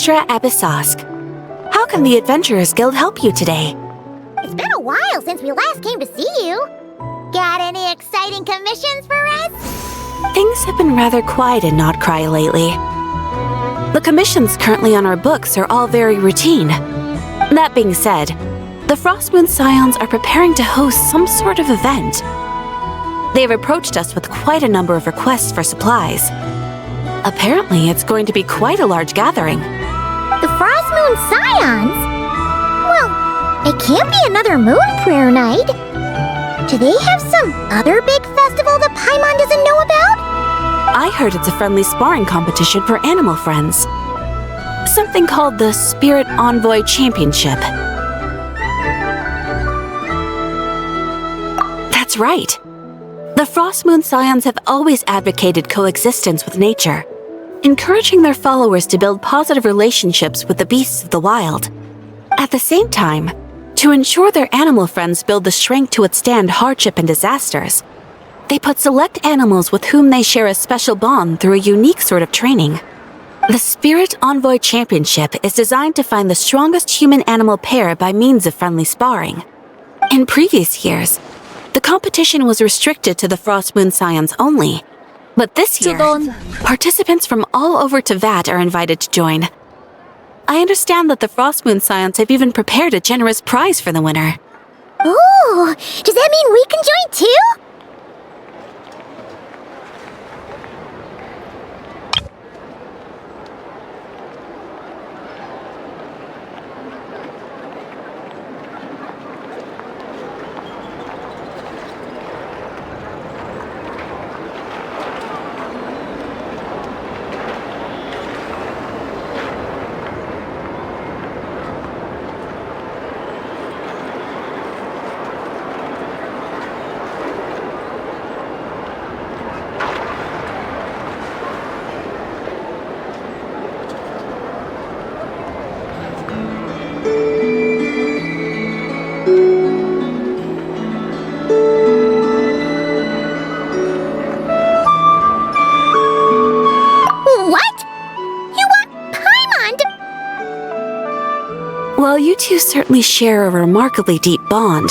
Extra Abyssosk. How can the Adventurers Guild help you today? It's been a while since we last came to see you. Got any exciting commissions for us? Things have been rather quiet in Notcry lately. The commissions currently on our books are all very routine. That being said, the Frostmoon Scions are preparing to host some sort of event. They have approached us with quite a number of requests for supplies. Apparently, it's going to be quite a large gathering. The Frostmoon Scions? Well, it can't be another Moon Prayer Night. Do they have some other big festival that Paimon doesn't know about? I heard it's a friendly sparring competition for animal friends. Something called the Spirit Envoy Championship. That's right. The Frostmoon Scions have always advocated coexistence with nature, encouraging their followers to build positive relationships with the beasts of the wild. At the same time, to ensure their animal friends build the strength to withstand hardship and disasters, they put select animals with whom they share a special bond through a unique sort of training. The Spirit Envoy Championship is designed to find the strongest human-animal pair by means of friendly sparring. In previous years, the competition was restricted to the Frostmoon Scions only, but this year, participants from all over Teyvat are invited to join. I understand that the Frostmoon Scions have even prepared a generous prize for the winner. Ooh, does that mean we can join too? While you two certainly share a remarkably deep bond,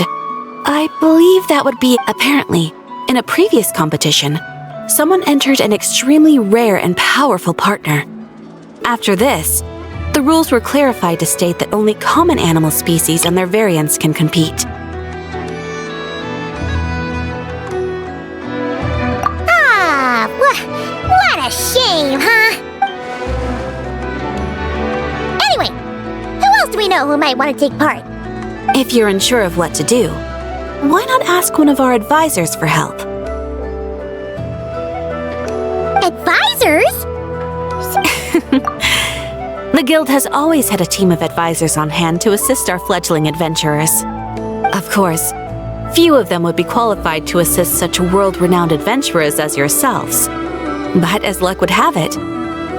I believe that would be apparently, in a previous competition, someone entered an extremely rare and powerful partner. After this, the rules were clarified to state that only common animal species and their variants can compete. Ah, what a shame, huh? Anyway, who else do we know who might want to take part? If you're unsure of what to do, why not ask one of our advisors for help? Advisors? The guild has always had a team of advisors on hand to assist our fledgling adventurers. Of course, few of them would be qualified to assist such world-renowned adventurers as yourselves. But as luck would have it,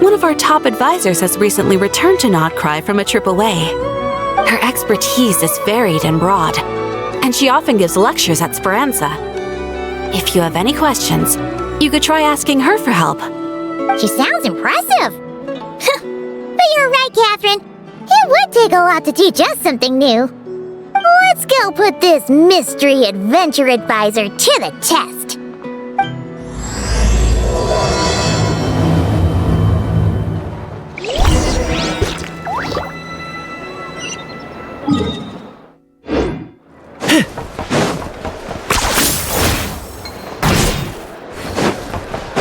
one of our top advisors has recently returned to Notcry from a trip away. Her expertise is varied and broad, and she often gives lectures at Speranza. If you have any questions, you could try asking her for help. She sounds impressive. But you're right, Catherine. It would take a lot to teach us something new. Let's go put this mystery adventure advisor to the test.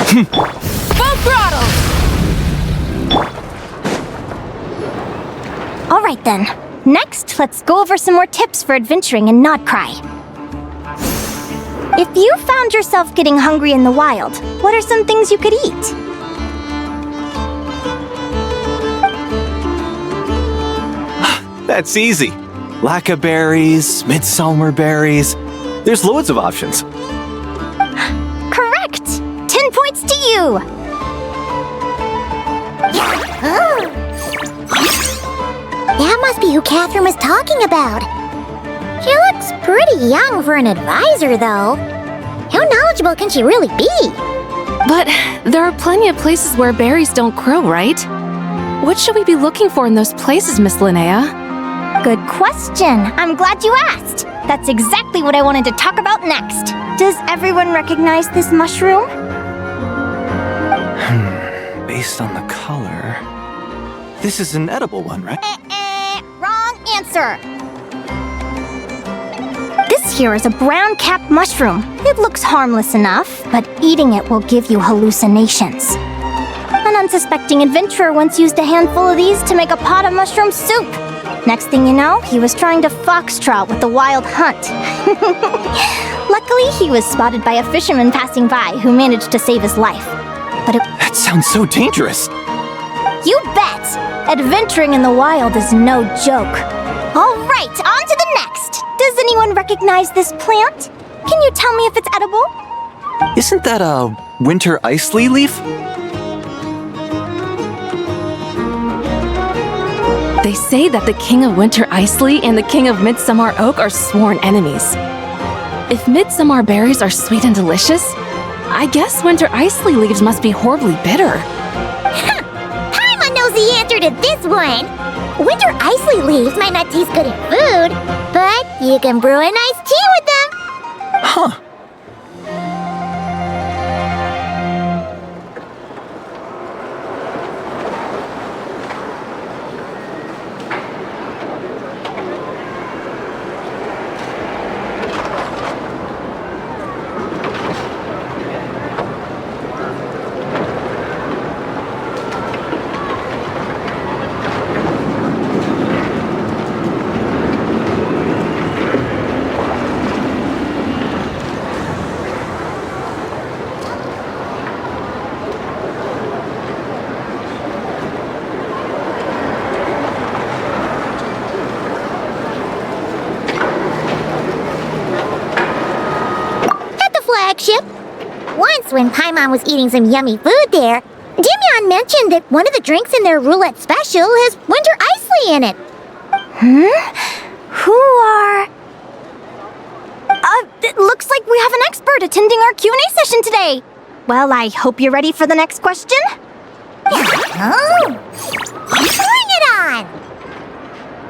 Full throttle! All right then. Next, let's go over some more tips for adventuring in Notcry. If you found yourself getting hungry in the wild, what are some things you could eat? That's easy. Lacca berries, midsummer berries. There's loads of options. Correct! 10 points to you! That must be who Catherine was talking about. She looks pretty young for an advisor, though. How knowledgeable can she really be? But there are plenty of places where berries don't grow, right? What should we be looking for in those places, Miss Linnea? Good question. I'm glad you asked. That's exactly what I wanted to talk about next. Does everyone recognize this mushroom? Based on the color... This is an edible one, right? Wrong answer. This here is a brown-capped mushroom. It looks harmless enough, but eating it will give you hallucinations. An unsuspecting adventurer once used a handful of these to make a pot of mushroom soup. Next thing you know, he was trying to foxtrot with the wild hunt. Luckily, he was spotted by a fisherman passing by who managed to save his life. But That sounds so dangerous. You bet! Adventuring in the wild is no joke. All right, on to the next. Does anyone recognize this plant? Can you tell me if it's edible? Isn't that a winter ice leaf? They say that the King of Winter Icely and the King of Midsummer Oak are sworn enemies. If midsummer berries are sweet and delicious, I guess winter Icely leaves must be horribly bitter. Paimon knows the answer to this one. Winter Icely leaves might not taste good in food, but you can brew a nice tea with them. Huh. Flagship. Once when Paimon was eating some yummy food there, Dimyon mentioned that one of the drinks in their roulette special has winter Icely in it. Who are... it looks like we have an expert attending our Q&A session today. Well, I hope you're ready for the next question. Oh, bring it on!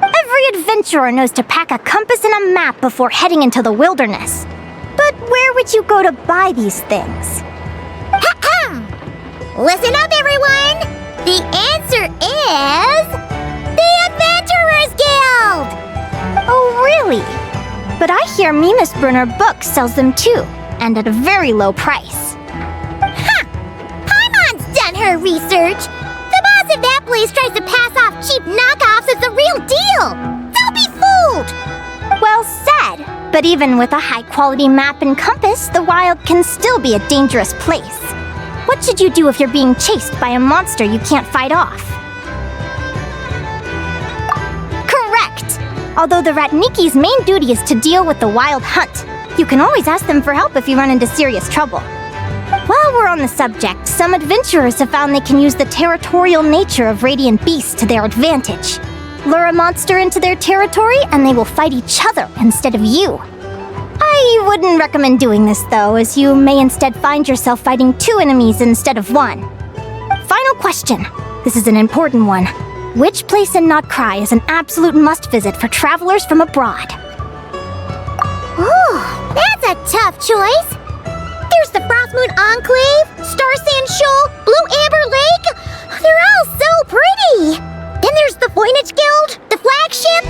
Every adventurer knows to pack a compass and a map before heading into the wilderness. But where would you go to buy these things? Listen up, everyone! The answer is... the Adventurers Guild! Oh, really? But I hear Mimas Brunner Books sells them too, and at a very low price. Paimon's done her research! The boss of that place tries to pass off cheap knockoffs as the real deal! Don't be fooled! Well said. But even with a high-quality map and compass, the wild can still be a dangerous place. What should you do if you're being chased by a monster you can't fight off? Correct! Although the Ratniki's main duty is to deal with the wild hunt, you can always ask them for help if you run into serious trouble. While we're on the subject, some adventurers have found they can use the territorial nature of radiant beasts to their advantage. Lure a monster into their territory, and they will fight each other instead of you. I wouldn't recommend doing this, though, as you may instead find yourself fighting 2 enemies instead of 1. Final question. This is an important one. Which place in Notcry is an absolute must-visit for travelers from abroad? Ooh, that's a tough choice. There's the Frostmoon Enclave, Star Sand Shoal, Blue Amber Lake. They're all so pretty. Then there's the Voynich Guild, the Flagship,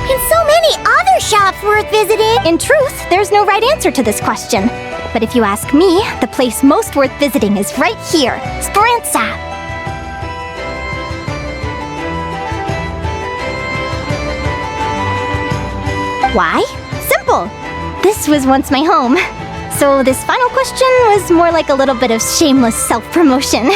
and so many other shops worth visiting. In truth, there's no right answer to this question. But if you ask me, the place most worth visiting is right here, Speranza. Why? Simple. This was once my home. So this final question was more like a little bit of shameless self-promotion.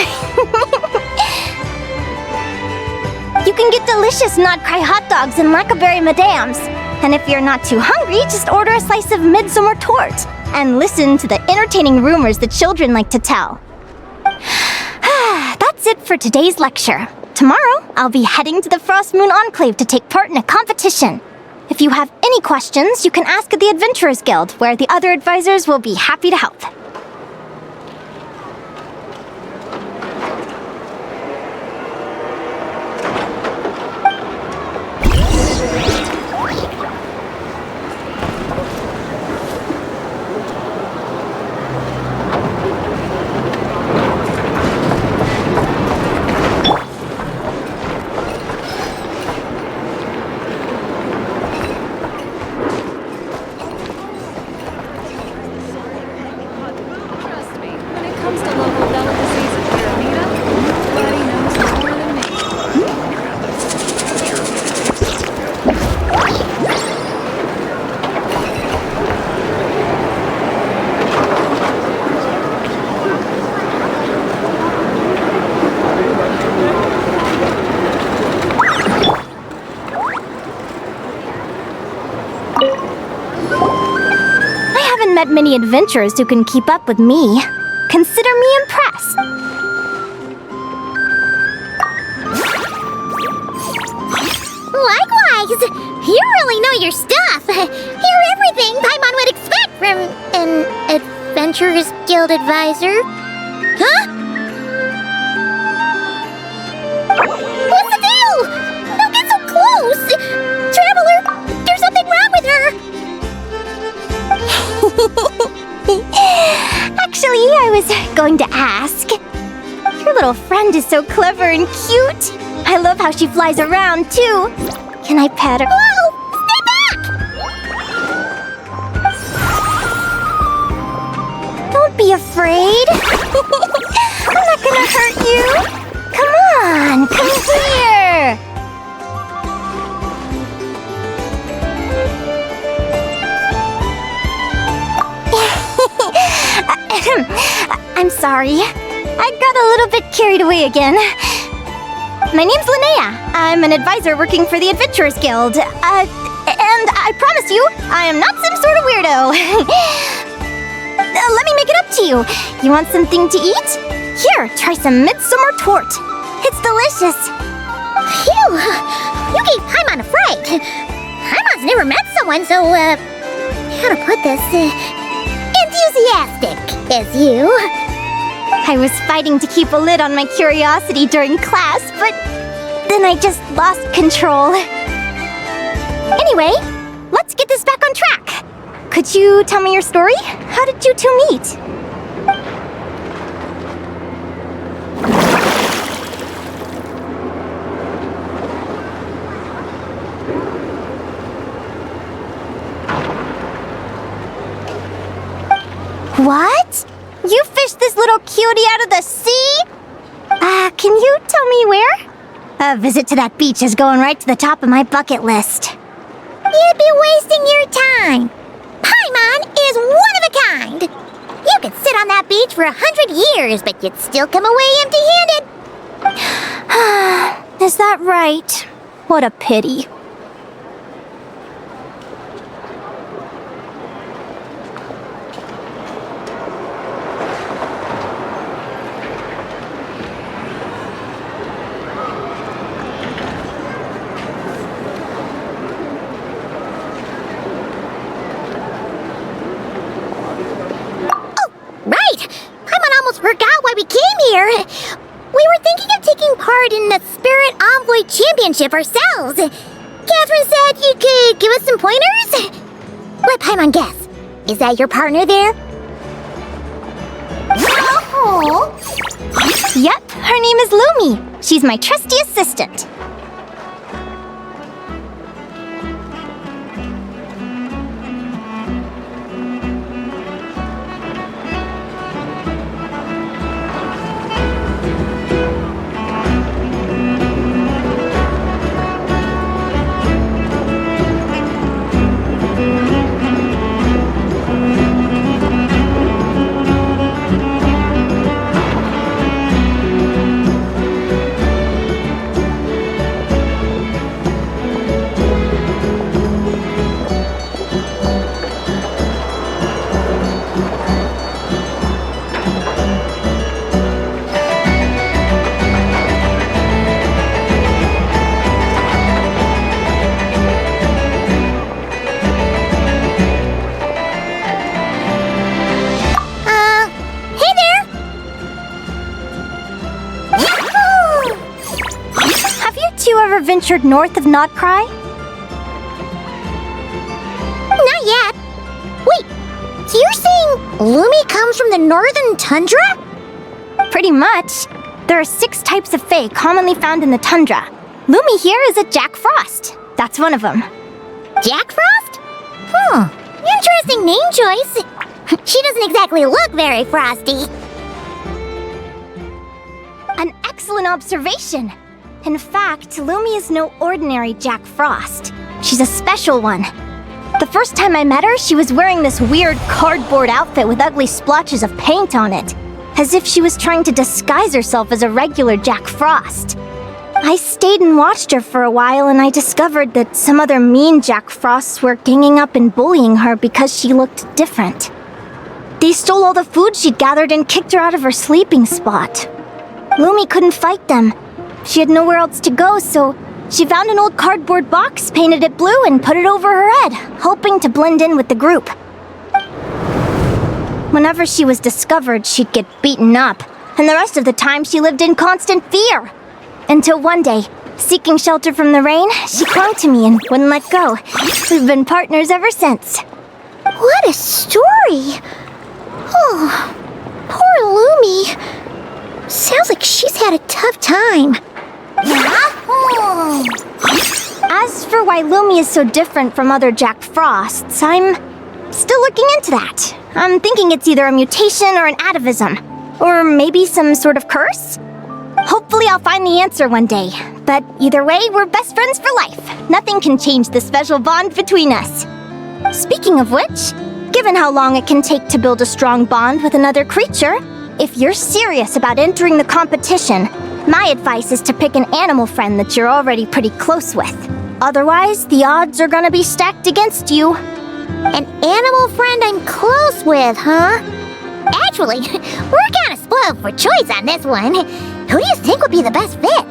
You can get delicious Notcry hot dogs and Lackaberry Madams. And if you're not too hungry, just order a slice of midsummer tort and listen to the entertaining rumors the children like to tell. That's it for today's lecture. Tomorrow, I'll be heading to the Frostmoon Enclave to take part in a competition. If you have any questions, you can ask at the Adventurers Guild, where the other advisors will be happy to help. Trust me, when it comes to local delicacies in Pyramida, nobody knows more than me. I haven't met many adventurers who can keep up with me. Consider me impressed. Likewise! You really know your stuff! You're everything Paimon would expect from an Adventurers Guild advisor. Huh? What's the deal? Don't get so close! Traveler, there's something wrong with her! Actually, I was going to ask. Your little friend is so clever and cute. I love how she flies around, too. Can I pet her? Whoa! Stay back! Don't be afraid. I'm not gonna hurt you. Come on, come here. I'm sorry. I got a little bit carried away again. My name's Linnea. I'm an advisor working for the Adventurers Guild. And I promise you, I am not some sort of weirdo. Let me make it up to you. You want something to eat? Here, try some midsummer tort. It's delicious. Phew! You gave Paimon a fright. Paimon's never met someone so, how to put this, enthusiastic as you. I was fighting to keep a lid on my curiosity during class, but then I just lost control. Anyway, let's get this back on track. Could you tell me your story? How did you two meet? What? You fished this little cutie out of the sea? Can you tell me where? A visit to that beach is going right to the top of my bucket list. You'd be wasting your time. Paimon is one of a kind. You could sit on that beach for 100 years, but you'd still come away empty-handed. Is that right? What a pity. Forgot why we came here. We were thinking of taking part in the Spirit Envoy Championship ourselves. Catherine said you could give us some pointers. Let Paimon guess. Is that your partner there? Oh. Yep, her name is Lumi. She's my trusty assistant. Have you two ever ventured north of Notcry? Lumi comes from the northern tundra? Pretty much. There are 6 types of Fae commonly found in the tundra. Lumi here is a Jack Frost. That's one of them. Jack Frost? Interesting name choice. She doesn't exactly look very frosty. An excellent observation. In fact, Lumi is no ordinary Jack Frost. She's a special one. The first time I met her, she was wearing this weird cardboard outfit with ugly splotches of paint on it, as if she was trying to disguise herself as a regular Jack Frost. I stayed and watched her for a while, and I discovered that some other mean Jack Frosts were ganging up and bullying her because she looked different. They stole all the food she'd gathered and kicked her out of her sleeping spot. Lumi couldn't fight them. She had nowhere else to go, so she found an old cardboard box, painted it blue, and put it over her head, hoping to blend in with the group. Whenever she was discovered, she'd get beaten up, and the rest of the time she lived in constant fear. Until one day, seeking shelter from the rain, she clung to me and wouldn't let go. We've been partners ever since. What a story! Oh, poor Lumi. Sounds like she's had a tough time. As for why Lumi is so different from other Jack Frosts, I'm still looking into that. I'm thinking it's either a mutation or an atavism. Or maybe some sort of curse? Hopefully I'll find the answer one day. But either way, we're best friends for life. Nothing can change the special bond between us. Speaking of which, given how long it can take to build a strong bond with another creature, if you're serious about entering the competition, my advice is to pick an animal friend that you're already pretty close with. Otherwise, the odds are gonna be stacked against you. An animal friend I'm close with, huh? Actually, we're kinda spoiled for choice on this one. Who do you think would be the best fit?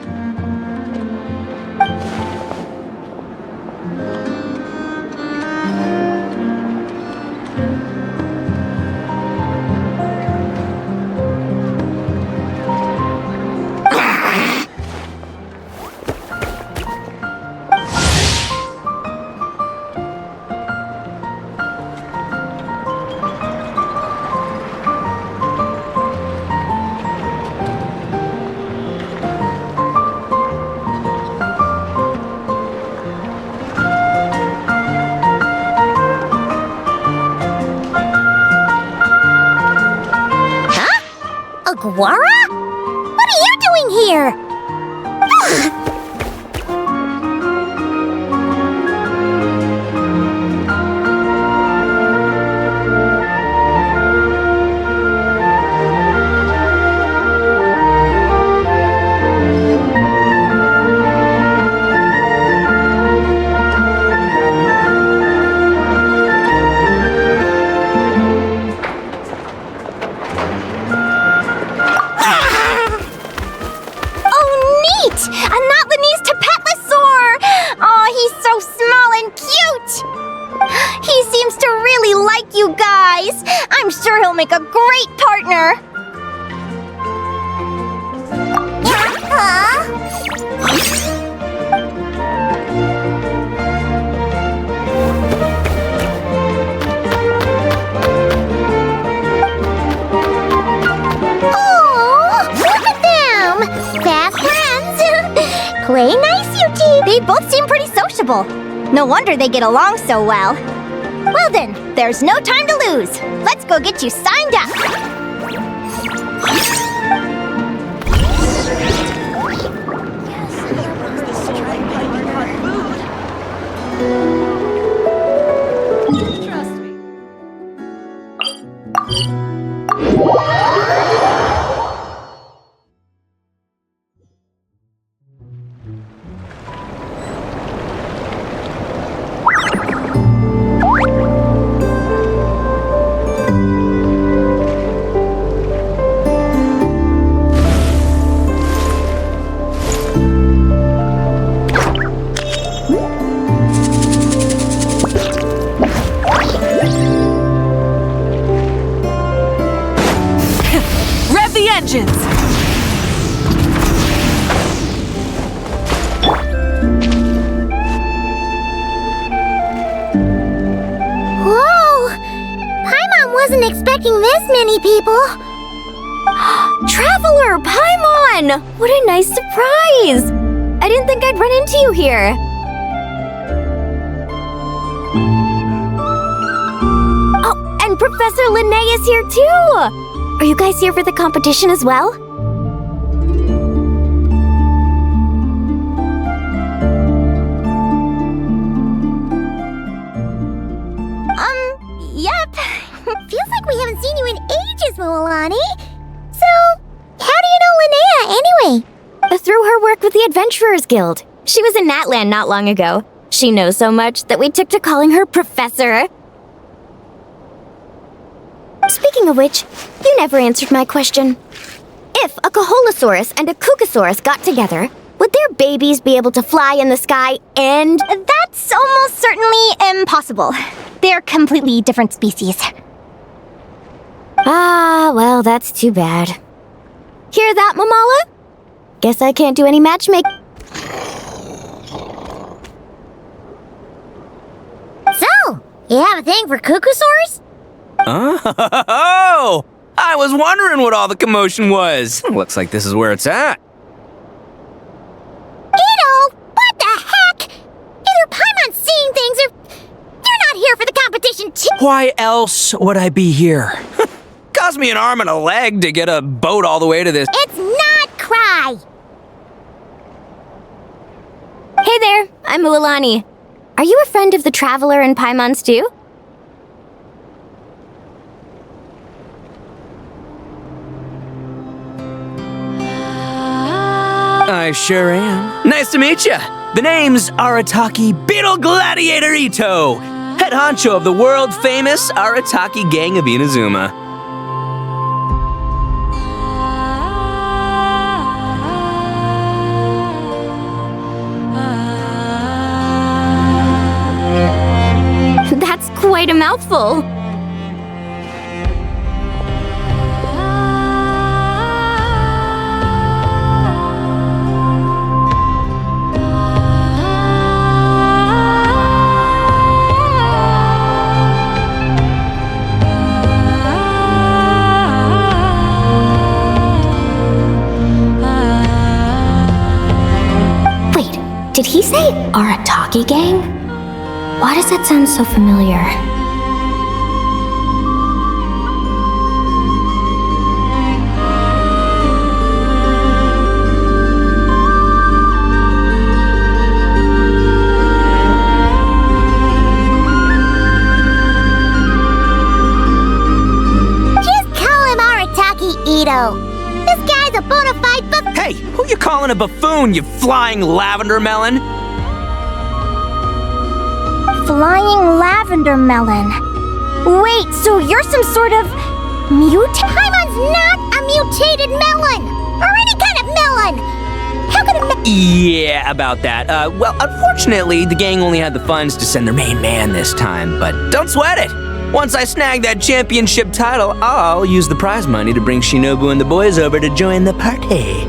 Guara? What are you doing here? I'm sure he'll make a great partner. Oh, look at them! Fast friends! Play nice, you two! They both seem pretty sociable. No wonder they get along so well. Well then, there's no time to lose. Let's go get you signed up. taking this many people. Traveler, Paimon! What a nice surprise! I didn't think I'd run into you here. Oh, and Professor Linnae is here too! Are you guys here for the competition as well? Yep. Feels like we haven't seen you in ages, Moalani. So, how do you know Linnea anyway? Through her work with the Adventurers Guild. She was in Natland not long ago. She knows so much that we took to calling her Professor. Speaking of which, you never answered my question. If a Caholosaurus and a Kookasaurus got together, would their babies be able to fly in the sky and... That's almost certainly impossible. They're completely different species. Ah, well, that's too bad. Hear that, Mamala? Guess I can't do any matchmaking. So, you have a thing for Kookasaurs? Oh! I was wondering what all the commotion was. Looks like this is where it's at. Ito, what the heck? Either Paimon's seeing things or you're not here for the competition too. Why else would I be here? Cost me an arm and a leg to get a boat all the way to this. It's not Cry. Hey there, I'm Mualani. Are you a friend of the Traveler and Paimon's too? I sure am. Nice to meet you. The name's Arataki Beetle Gladiator Ito, head honcho of the world-famous Arataki Gang of Inazuma. That's quite a mouthful. Did he say Arataki Gang? Why does that sound so familiar? Just call him Arataki Ito. This guy's a bona fide buff. Hey, who you calling a buffoon, you flying lavender melon? Flying lavender melon. Wait, so you're some sort of Paimon's not a mutated melon! Or any kind of melon! How could a Yeah, about that. Well, unfortunately, the gang only had the funds to send their main man this time, but don't sweat it! Once I snag that championship title, I'll use the prize money to bring Shinobu and the boys over to join the party.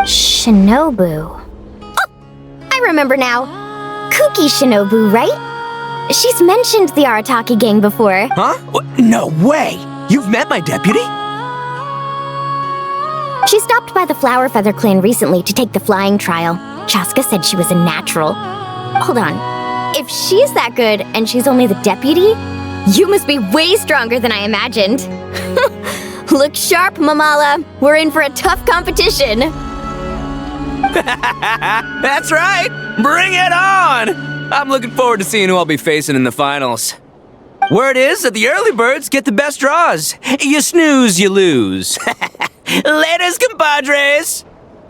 Shinobu. Oh, I remember now. Kuki Shinobu, right? She's mentioned the Arataki Gang before. Huh? No way! You've met my deputy? She stopped by the Flower Feather clan recently to take the flying trial. Chaska said she was a natural. Hold on. If she's that good and she's only the deputy, you must be way stronger than I imagined. Look sharp, Mamala. We're in for a tough competition. That's right! Bring it on! I'm looking forward to seeing who I'll be facing in the finals. Word is that the early birds get the best draws. You snooze, you lose. Laters, compadres!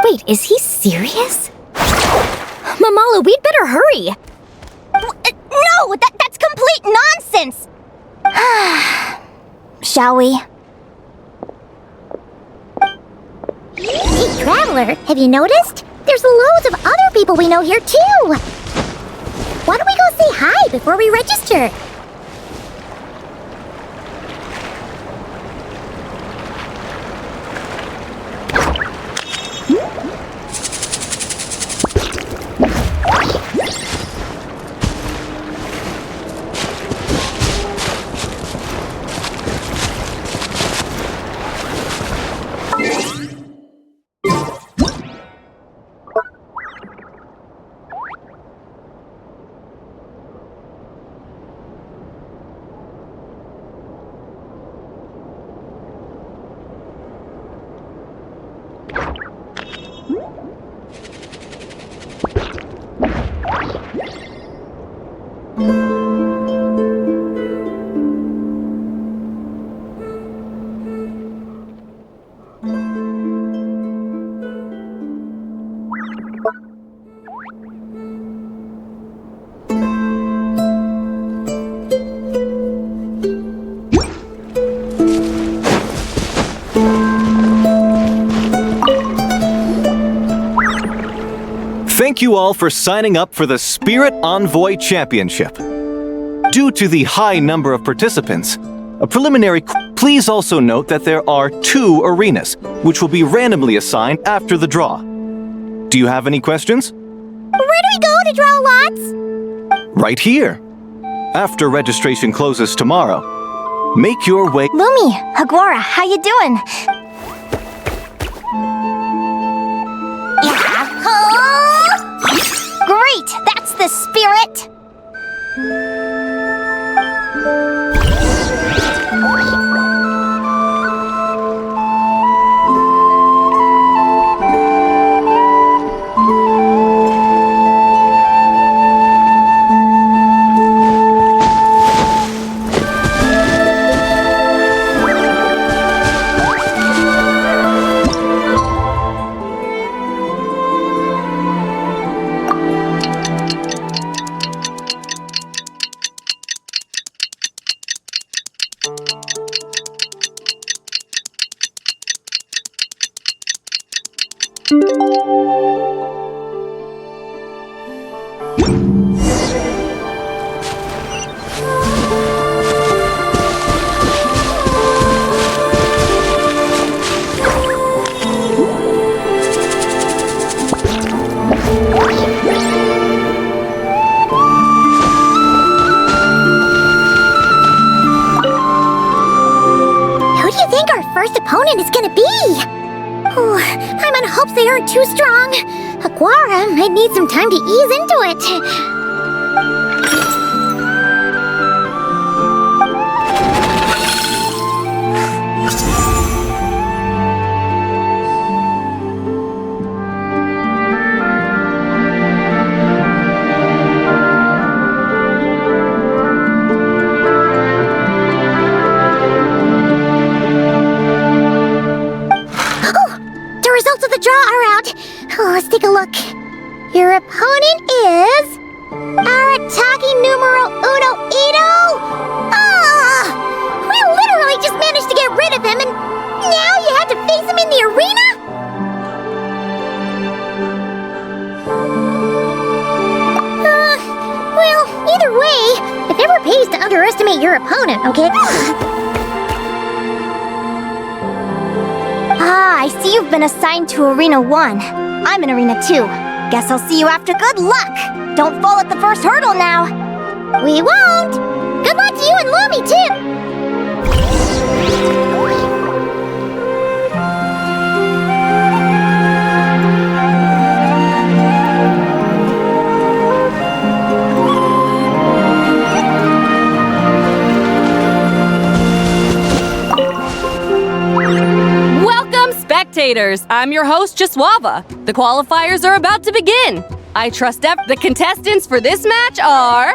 Wait, is he serious? Mamala, we'd better hurry. No, that's complete nonsense! Shall we? Hey, Traveler, have you noticed? There's loads of other people we know here, too! Why don't we go say hi before we register? thank you all for signing up for the Spirit Envoy Championship. Due to the high number of participants, a preliminary. Please also note that there are 2 arenas, which will be randomly assigned after the draw. Do you have any questions? Where do we go to draw lots? Right here. After registration closes tomorrow, make your way. Lumi, Hagwara, how you doing? Great! That's the spirit! Opponent is gonna be? Oh, I'm on hopes they aren't too strong. Hagwara might need some time to ease into it. Let's take a look. Your opponent is Arataki numero uno Ito. We literally just managed to get rid of him, and now you have to face him in the arena? Well, either way, it never pays to underestimate your opponent, okay? I see you've been assigned to Arena 1. I'm in Arena 2. Guess I'll see you after. Good luck! Don't fall at the first hurdle now. We won't! Good luck to you and Lumi, too! Spectators, I'm your host, Jaswava. The qualifiers are about to begin. I trust the contestants for this match are...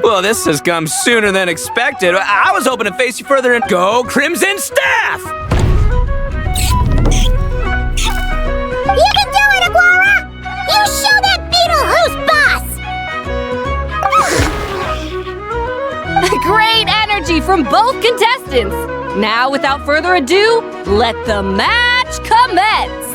Well, this has come sooner than expected. I was hoping to face you further and go Crimson Staff! You can do it, Hagwara! You show that beetle who's boss! Great energy from both contestants! Now, without further ado, let the match commence!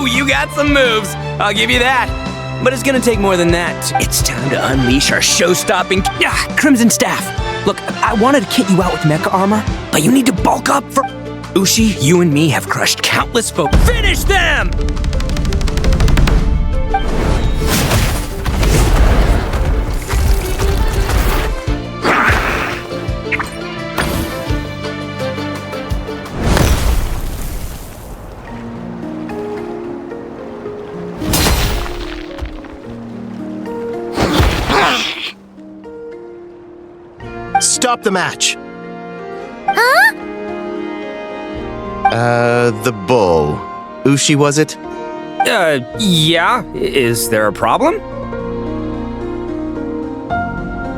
Ooh, you got some moves. I'll give you that. But it's gonna take more than that. It's time to unleash our show-stopping Crimson Staff. Look, I wanted to kit you out with mecha armor, but you need to bulk up for... Ushi, you and me have crushed countless folk. Finish them! Stop the match. Huh? The bull. Ushi, was it? Yeah. Is there a problem?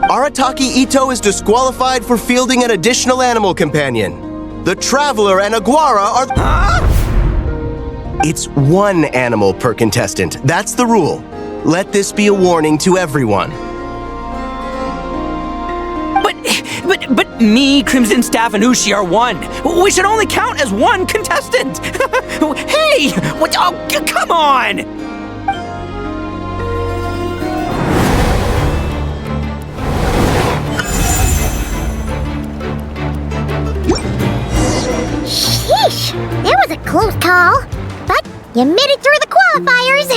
Arataki Ito is disqualified for fielding an additional animal companion. The Traveler and Aguara are... Huh? It's one animal per contestant. That's the rule. Let this be a warning to everyone. But me, Crimson Staff, and Ushi are one. We should only count as one contestant. Hey! What? Oh, come on! Sheesh, that was a close call. But you made it through the qualifiers.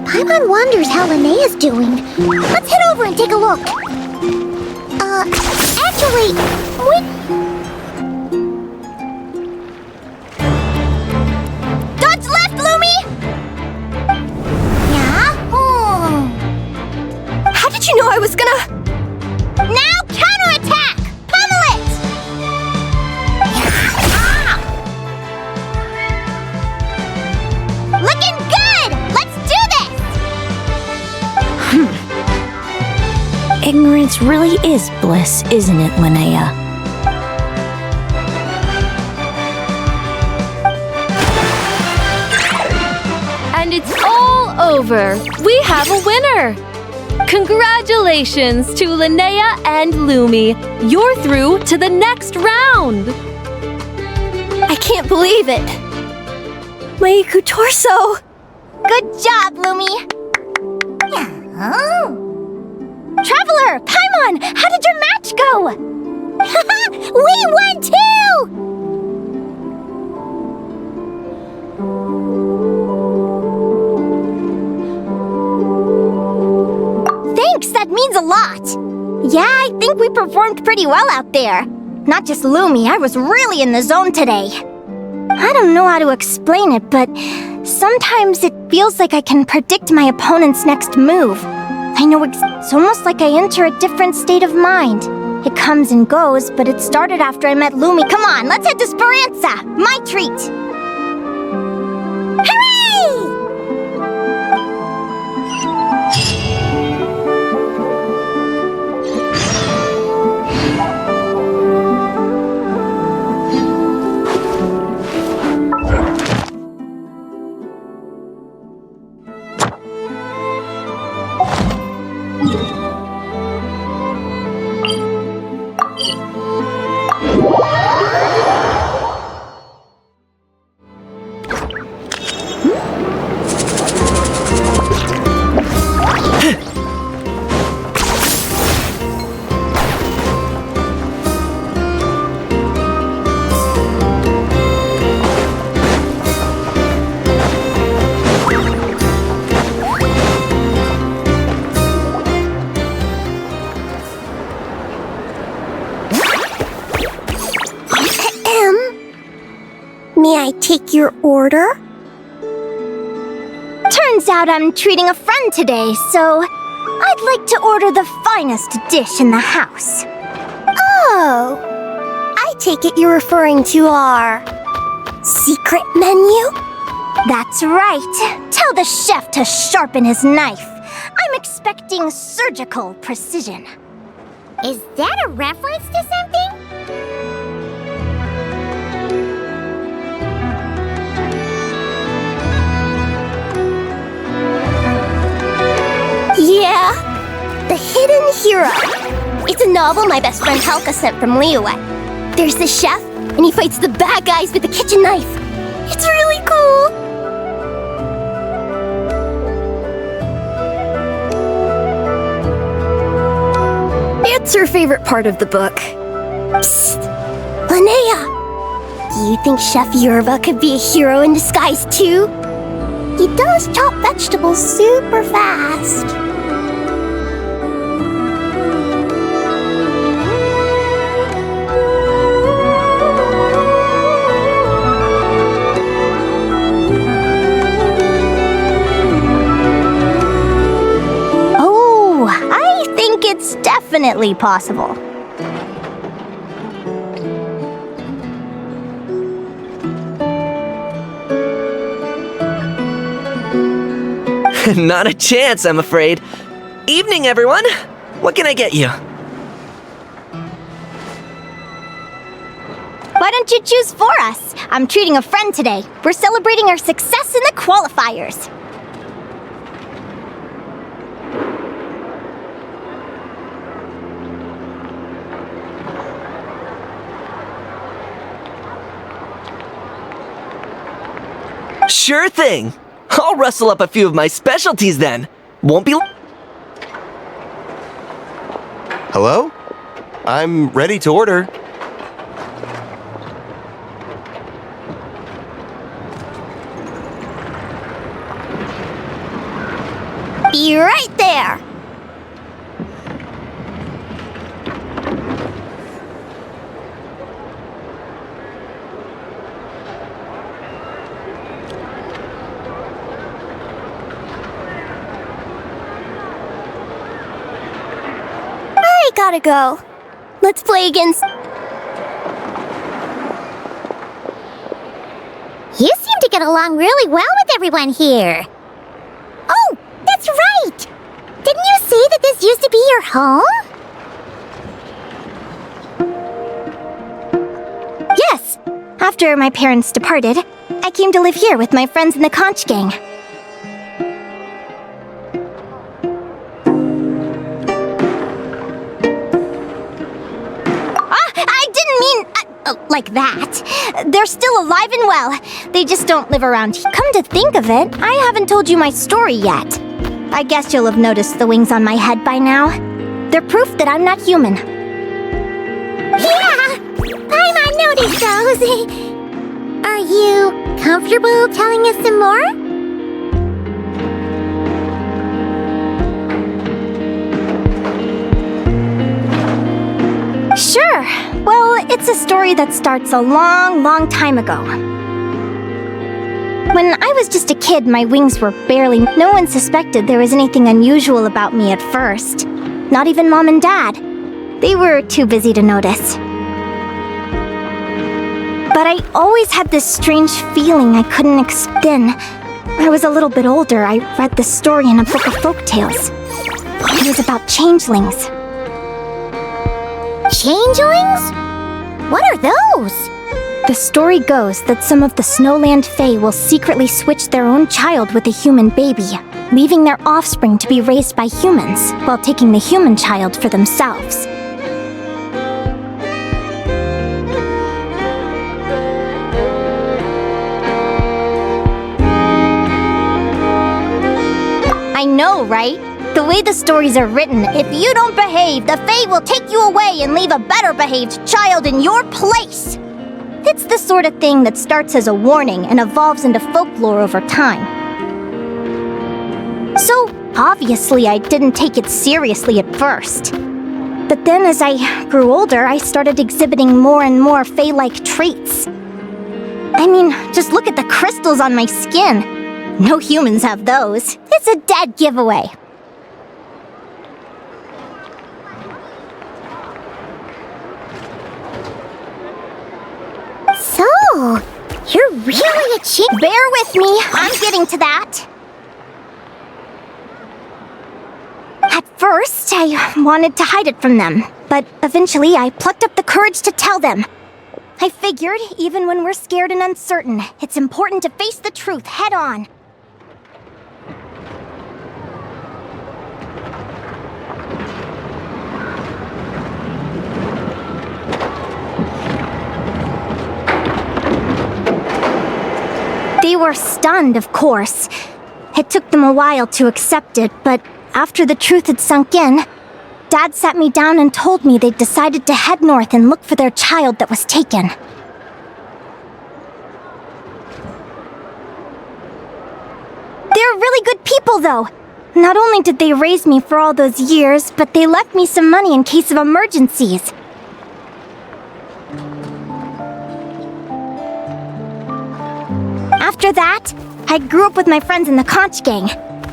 Paimon wonders how Linnea's doing. Let's head over and take a look. Actually, Dodge left, Lumi! Yeah? Oh. How did you know I was gonna... Now counterattack! Pummel it! Ah. Looking good! Let's do this! Ignorance really is bliss, isn't it, Linnea? And it's all over. We have a winner. Congratulations to Linnea and Lumi. You're through to the next round. I can't believe it. My Torso. Good job, Lumi! Oh. Traveler, Paimon, how did your match go? We won too! Thanks, that means a lot. Yeah, I think we performed pretty well out there. Not just Lumi, I was really in the zone today. I don't know how to explain it, but sometimes it feels like I can predict my opponent's next move. I know it's almost like I enter a different state of mind. It comes and goes, but it started after I met Lumi. Come on, let's head to Speranza! My treat! Hooray! May I take your order? Turns out I'm treating a friend today, so I'd like to order the finest dish in the house. Oh, I take it you're referring to our secret menu? That's right. Tell the chef to sharpen his knife. I'm expecting surgical precision. Is that a reference to something? Yeah, The Hidden Hero. It's a novel my best friend Helka sent from Liyue. There's the chef, and he fights the bad guys with the kitchen knife. It's really cool. What's your favorite part of the book? Psst! Linnea! Do you think Chef Yerba could be a hero in disguise too? He does chop vegetables super fast. Oh, I think it's definitely possible. Not a chance, I'm afraid. Evening, everyone. What can I get you? Why don't you choose for us? I'm treating a friend today. We're celebrating our success in the qualifiers. Sure thing. I'll rustle up a few of my specialties then. Won't be... Hello? I'm ready to order. Be right there. I gotta go. Let's play against... You seem to get along really well with everyone here. Oh, that's right! Didn't you say that this used to be your home? Yes. After my parents departed, I came to live here with my friends in the conch gang. I didn't mean like that. They're still alive and well. They just don't live around here. Come to think of it, I haven't told you my story yet. I guess you'll have noticed the wings on my head by now. They're proof that I'm not human. Yeah! Paimon noticed those. Are you comfortable telling us some more? Sure. Well, it's a story that starts a long, long time ago. When I was just a kid, my wings were barely... No one suspected there was anything unusual about me at first. Not even Mom and Dad. They were too busy to notice. But I always had this strange feeling I couldn't Then, when I was a little bit older, I read this story in a book of folktales. It was about changelings. Changelings? What are those? The story goes that some of the Snowland Fae will secretly switch their own child with a human baby, leaving their offspring to be raised by humans, while taking the human child for themselves. I know, right? The way the stories are written, if you don't behave, the Fae will take you away and leave a better-behaved child in your place. It's the sort of thing that starts as a warning and evolves into folklore over time. So, obviously, I didn't take it seriously at first. But then as I grew older, I started exhibiting more and more Fae-like traits. I mean, just look at the crystals on my skin. No humans have those. It's a dead giveaway. So, you're really a Bear with me, I'm getting to that. At first, I wanted to hide it from them, but eventually I plucked up the courage to tell them. I figured, even when we're scared and uncertain, it's important to face the truth head on. They were stunned, of course. It took them a while to accept it, but after the truth had sunk in, Dad sat me down and told me they'd decided to head north and look for their child that was taken. They're really good people, though. Not only did they raise me for all those years, but they left me some money in case of emergencies. After that, I grew up with my friends in the conch gang.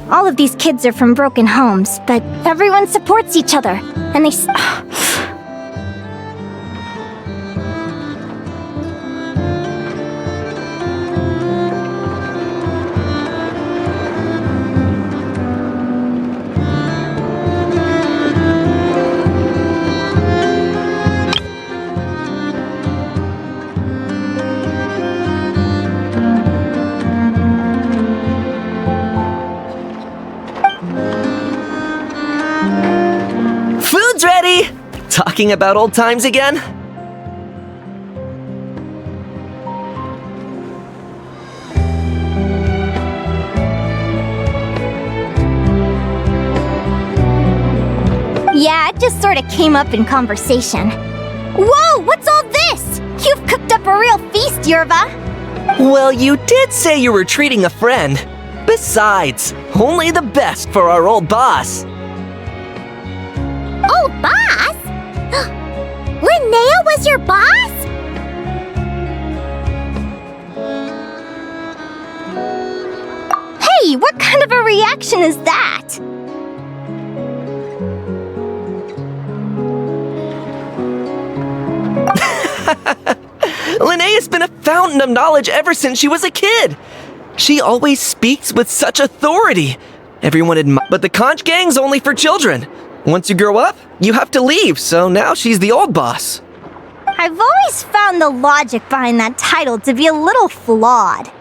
All of these kids are from broken homes, but everyone supports each other, and they Food's ready! Talking about old times again? Yeah, it just sort of came up in conversation. Whoa, what's all this? You've cooked up a real feast, Yerva. Well, you did say you were treating a friend. Besides, only the best for our old boss. Old boss? Linnea was your boss? Hey, what kind of a reaction is that? Linnea's been a fountain of knowledge ever since she was a kid. She always speaks with such authority. Everyone admires, but the conch gang's only for children. Once you grow up, you have to leave, so now she's the old boss. I've always found the logic behind that title to be a little flawed.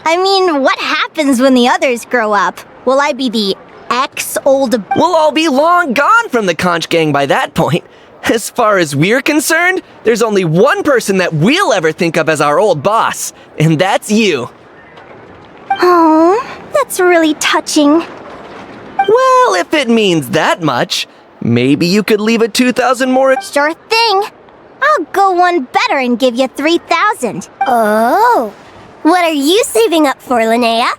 I mean, what happens when the others grow up? Will I be the ex-old... We'll all be long gone from the conch gang by that point. As far as we're concerned, there's only one person that we'll ever think of as our old boss, and that's you. Oh, that's really touching. Well, if it means that much, maybe you could leave a 2,000 more... Sure thing. I'll go one better and give you 3,000. Oh. What are you saving up for, Linnea?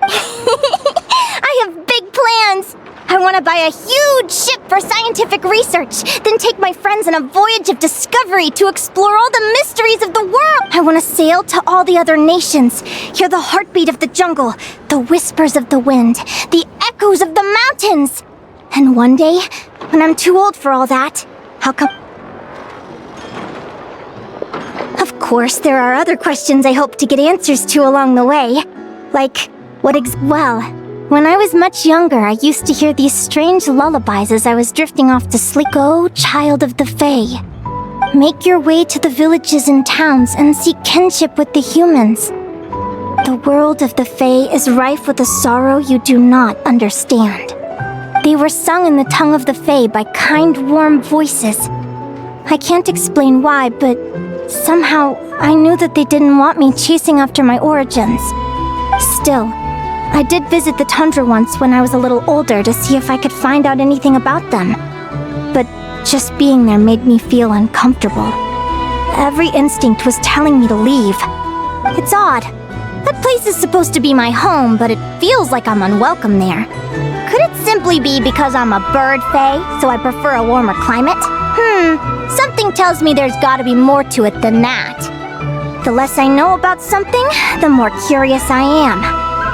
I have big plans. I want to buy a huge ship for scientific research, then take my friends on a voyage of discovery to explore all the mysteries of the world. I want to sail to all the other nations, hear the heartbeat of the jungle, the whispers of the wind, the echoes of the mountains. And one day, when I'm too old for all that, I'll come... Of course, there are other questions I hope to get answers to along the way. Like, well, when I was much younger, I used to hear these strange lullabies as I was drifting off to sleep. Go, child of the Fae. Make your way to the villages and towns and seek kinship with the humans. The world of the Fae is rife with a sorrow you do not understand. They were sung in the tongue of the Fae by kind, warm voices. I can't explain why, but somehow I knew that they didn't want me chasing after my origins. Still, I did visit the tundra once when I was a little older to see if I could find out anything about them. But just being there made me feel uncomfortable. Every instinct was telling me to leave. It's odd. That place is supposed to be my home, but it feels like I'm unwelcome there. Could it simply be because I'm a bird fae, so I prefer a warmer climate? Something tells me there's gotta be more to it than that. The less I know about something, the more curious I am.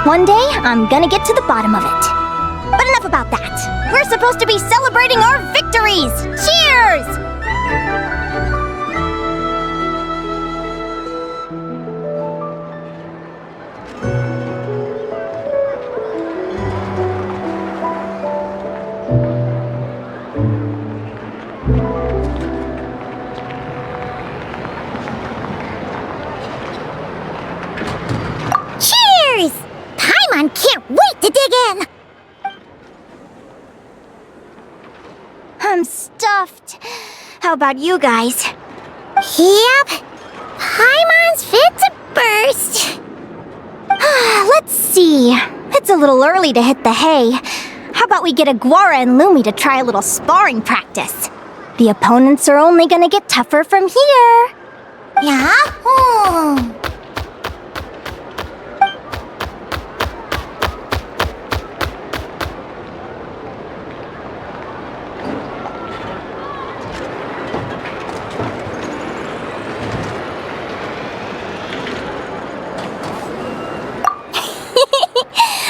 One day, I'm gonna get to the bottom of it. But enough about that. We're supposed to be celebrating our victories! Cheers! Cheers! Paimon can't wait to dig in! I'm stuffed. How about you guys? Yep. Paimon's fit to burst. Let's see. It's a little early to hit the hay. How about we get Aguara and Lumi to try a little sparring practice? The opponents are only gonna get tougher from here. Yeah?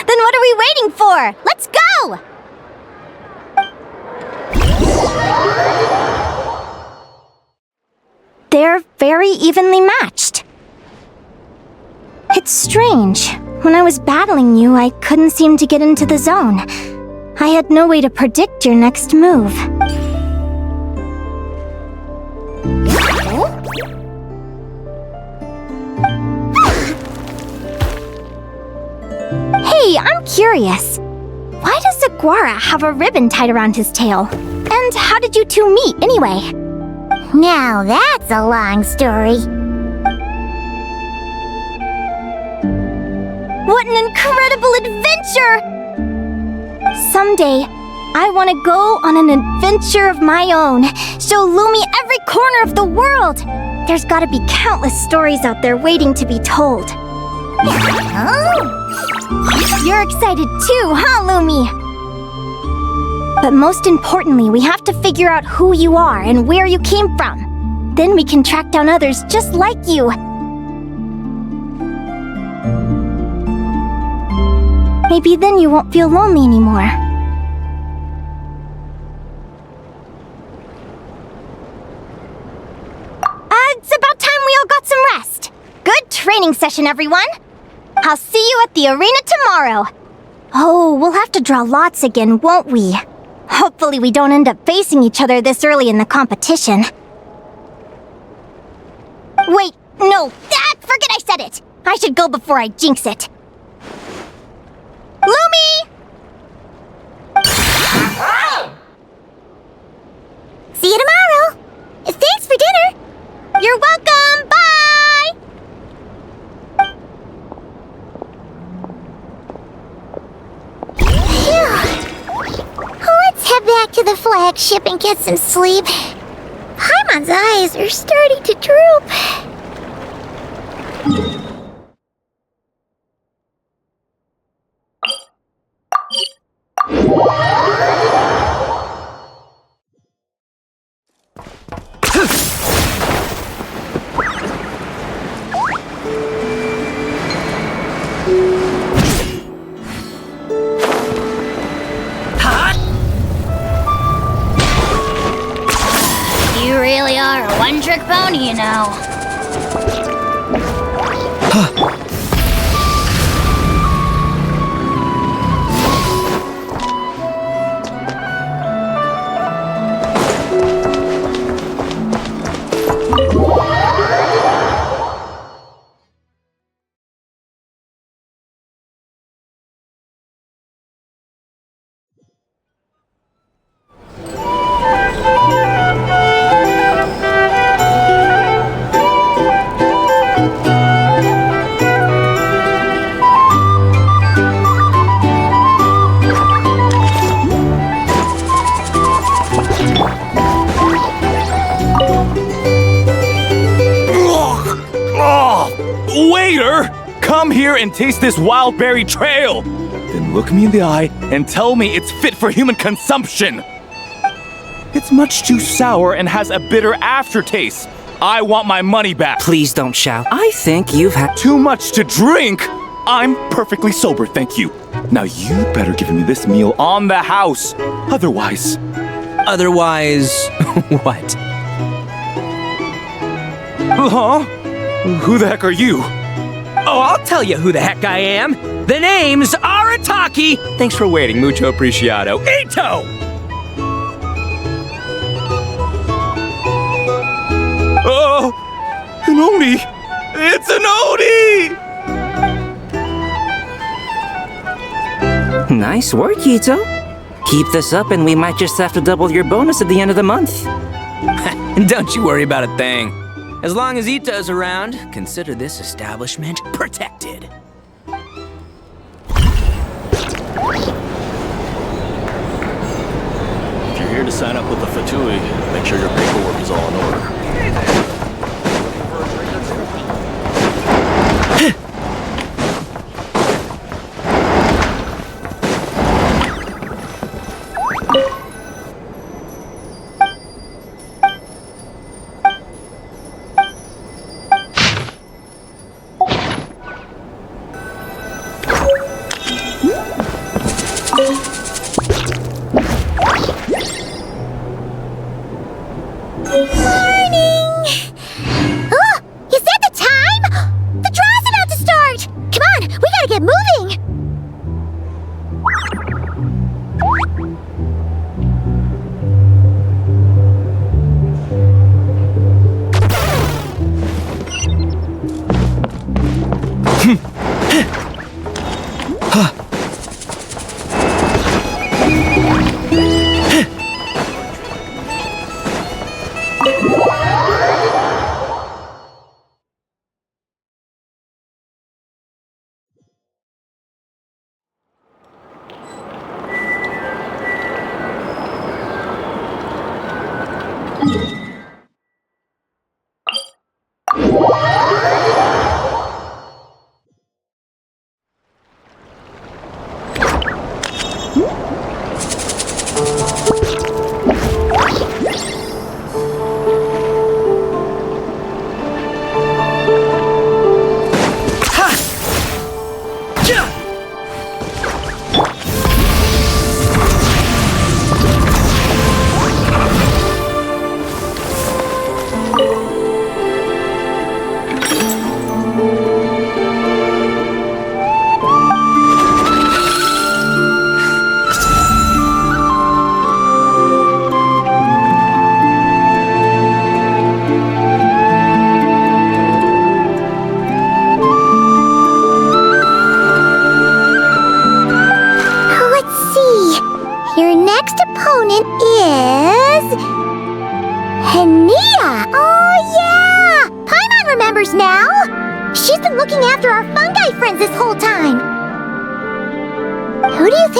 Then what are we waiting for? Let's go! They're very evenly matched. It's strange. When I was battling you, I couldn't seem to get into the zone. I had no way to predict your next move. Hey, I'm curious. Why does Aguara have a ribbon tied around his tail? And how did you two meet, anyway? Now that's a long story. What an incredible adventure! Someday, I want to go on an adventure of my own. Show Lumi every corner of the world. There's got to be countless stories out there waiting to be told. You're excited too, huh, Lumi? But most importantly, we have to figure out who you are and where you came from. Then we can track down others just like you. Maybe then you won't feel lonely anymore. It's about time we all got some rest. Good training session, everyone. I'll see you at the arena tomorrow. Oh, we'll have to draw lots again, won't we? Hopefully we don't end up facing each other this early in the competition. Wait, no, forget I said it. I should go before I jinx it. Lumi! See you tomorrow. Thanks for dinner. You're welcome, bye! Let's head back to the flagship and get some sleep. Paimon's eyes are starting to droop. You really are a one-trick pony, you know. Waiter! Come here and taste this wild berry trail! Then look me in the eye and tell me it's fit for human consumption! It's much too sour and has a bitter aftertaste. I want my money back. Please don't shout. I think you've had Too much to drink? I'm perfectly sober, thank you. Now you better give me this meal on the house. Otherwise... Otherwise, what? Huh? Who the heck are you? Oh, I'll tell you who the heck I am. The name's Arataki. Thanks for waiting, mucho apreciado. Ito! Oh, an Oni! It's an Oni! Nice work, Ito. Keep this up and we might just have to double your bonus at the end of the month. Don't you worry about a thing. As long as Ito's around, consider this establishment protected. here to sign up with the Fatui. Make sure your paperwork is all in order.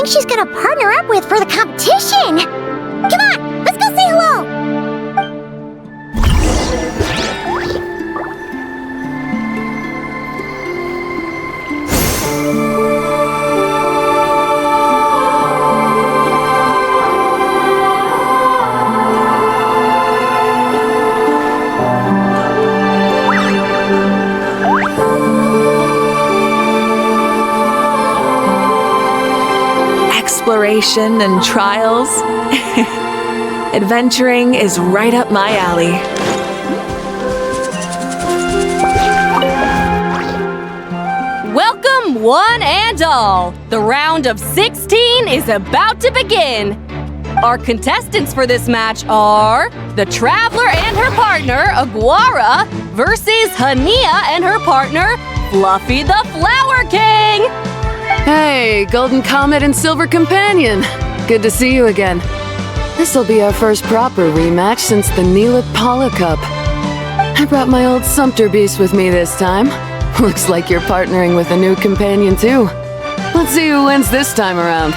She's gonna partner up with for the competition! Come on, let's go say hello! Exploration and trials. Adventuring is right up my alley. Welcome, one and all. The round of 16 is about to begin. Our contestants for this match are the Traveler and her partner, Aguara, versus Hania and her partner, Fluffy the Flower King. Hey, Golden Comet and Silver Companion. Good to see you again. This'll be our first proper rematch since the Neela Paula Cup. I brought my old Sumpter Beast with me this time. Looks like you're partnering with a new companion too. Let's see who wins this time around.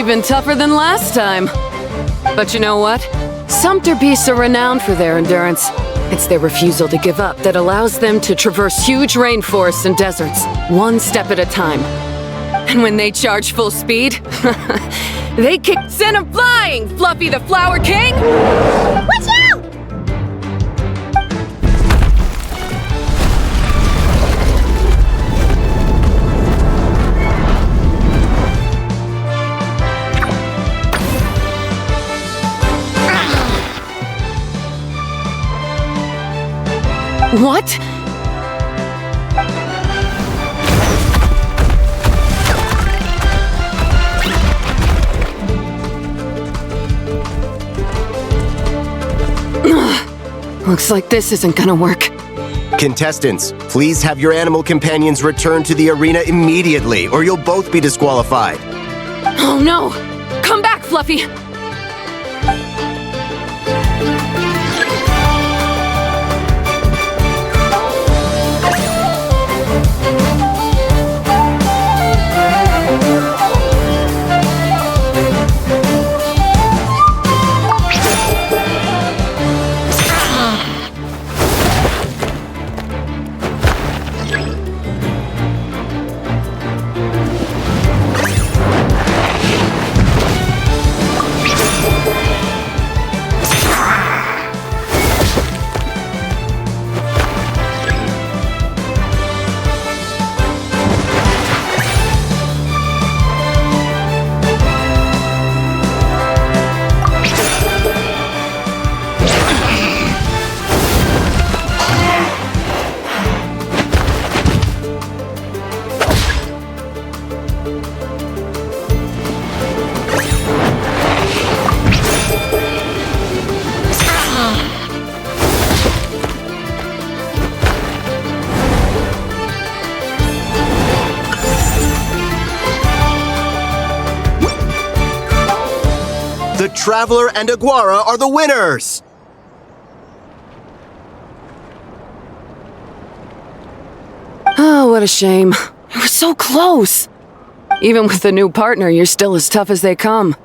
been tougher than last time. But you know what? Sumpter beasts are renowned for their endurance. It's their refusal to give up that allows them to traverse huge rainforests and deserts, one step at a time. And when they charge full speed, they kick send 'em flying, Fluffy the Flower King! Watch out! What? Looks like this isn't gonna work. Contestants, please have your animal companions return to the arena immediately, or you'll both be disqualified. Oh no! Come back, Fluffy! The Traveler and Aguara are the winners! Oh, what a shame. You were so close! Even with the new partner, you're still as tough as they come.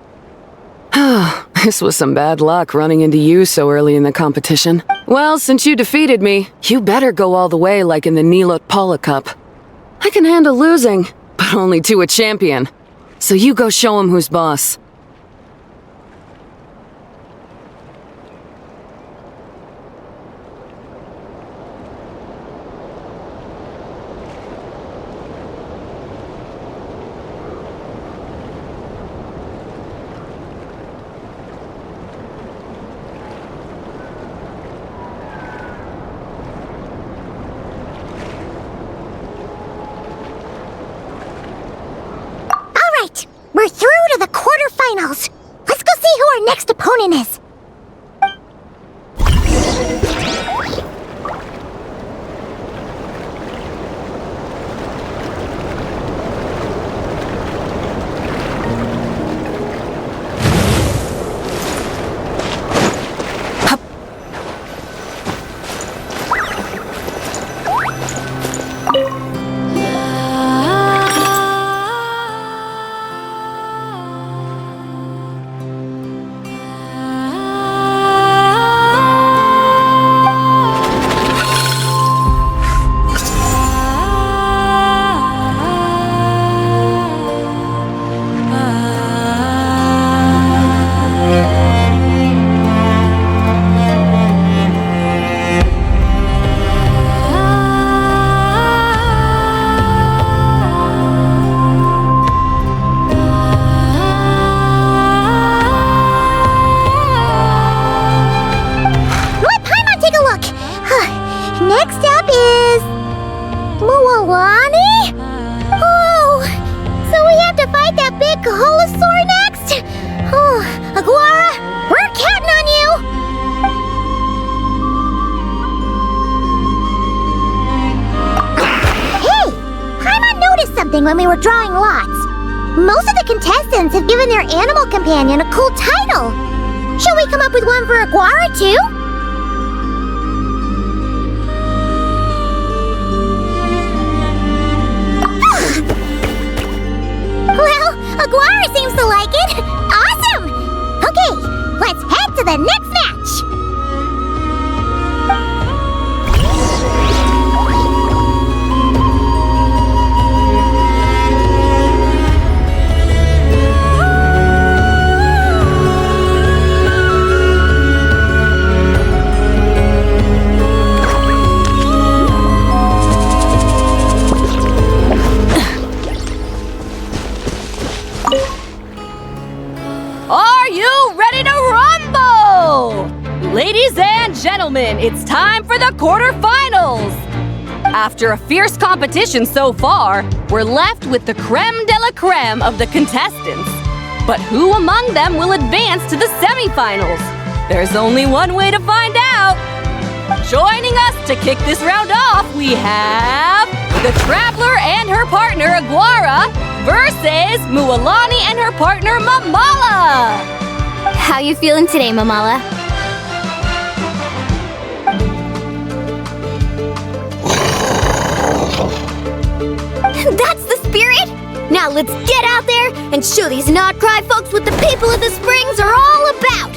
This was some bad luck running into you so early in the competition. Well, since you defeated me, you better go all the way like in the Nilot Paula Cup. I can handle losing, but only to a champion. So you go show him who's boss. We're through to the quarterfinals. Let's go see who our next opponent is. Next up is... Mualani? Oh, so we have to fight that big Colosaur next? Oh, Aguara, we're counting on you! Hey, Paimon noticed something when we were drawing lots. Most of the contestants have given their animal companion a cool title. Shall we come up with one for Aguara too? Well, Aguara Sure seems to like it. Awesome! Okay, let's head to the next match. Are you ready to rumble? Ladies and gentlemen, it's time for the quarterfinals. After a fierce competition so far, we're left with the creme de la creme of the contestants. But who among them will advance to the semifinals? There's only one way to find out. Joining us to kick this round off, we have the Traveler and her partner Aguara versus Mualani and her partner Mamala. How you feeling today, Mamala? That's the spirit! Now let's get out there and show these not-cry folks what the people of the Springs are all about!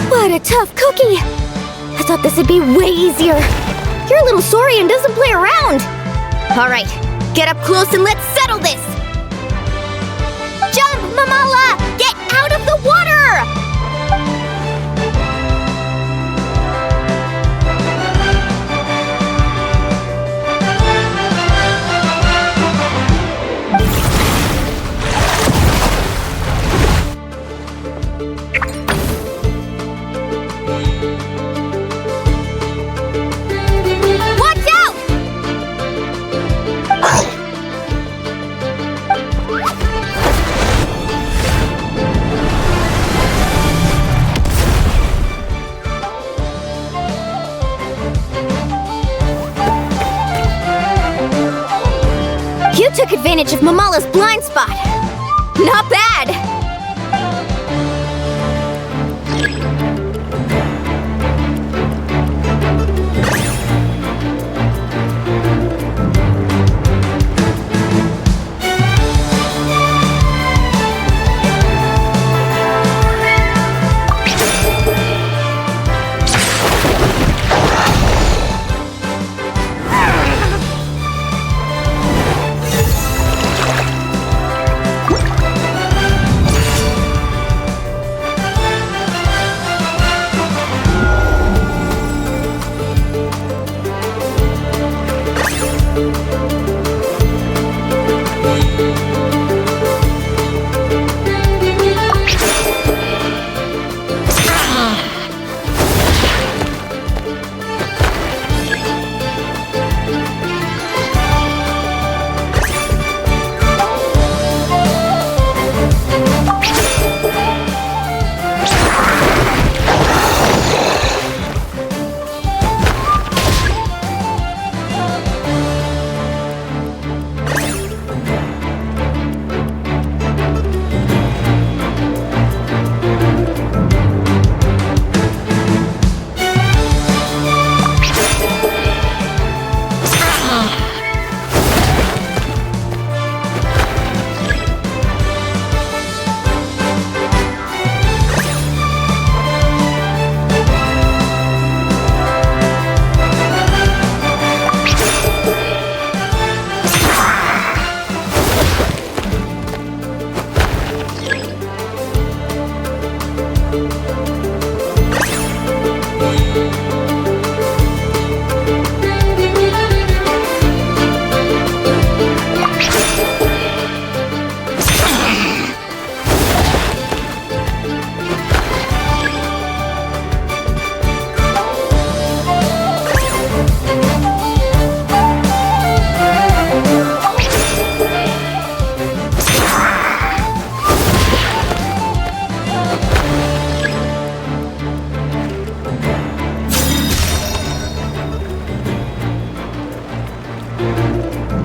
What a tough cookie! I thought this would be way easier. You're a little sorry and doesn't play around. All right, get up close and let's settle this. Jump, Mamala! Get out of the water! took advantage of Mamala's blind spot. Not bad!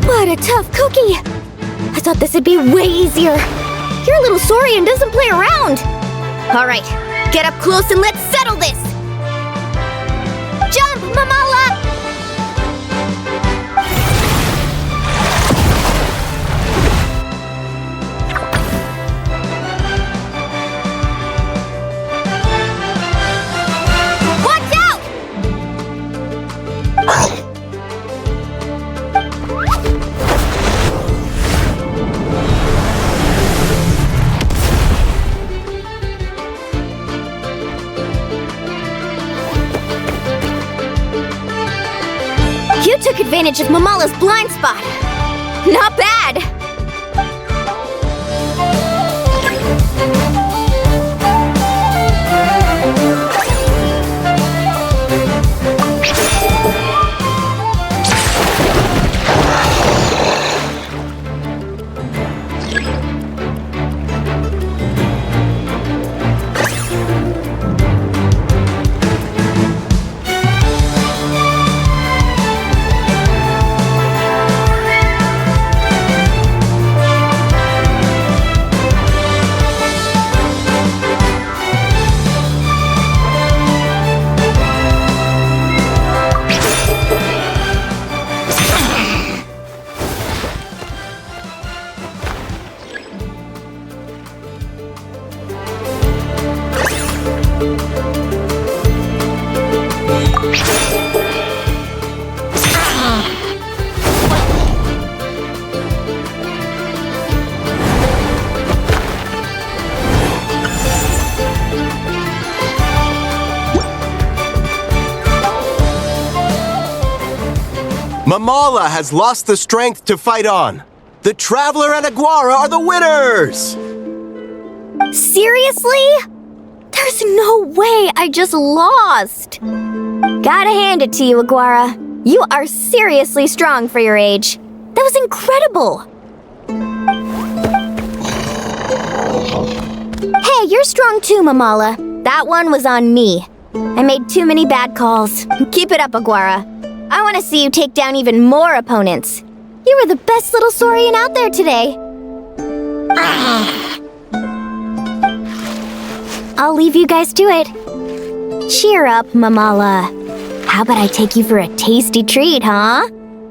What a tough cookie! I thought this would be way easier. Your little Saurian doesn't play around. All right, get up close and let's settle this. Jump, Mamala! Watch out! You took advantage of Mamala's blind spot. Not bad! Mamala has lost the strength to fight on. The Traveler and Aguara are the winners! Seriously? There's no way I just lost. Gotta hand it to you, Aguara. You are seriously strong for your age. That was incredible. Hey, you're strong too, Mamala. That one was on me. I made too many bad calls. Keep it up, Aguara. I want to see you take down even more opponents. You You were the best little saurian out there today. I'll leave you guys to it. Cheer up, Mamala. How about I take you for a tasty treat, huh? Wow!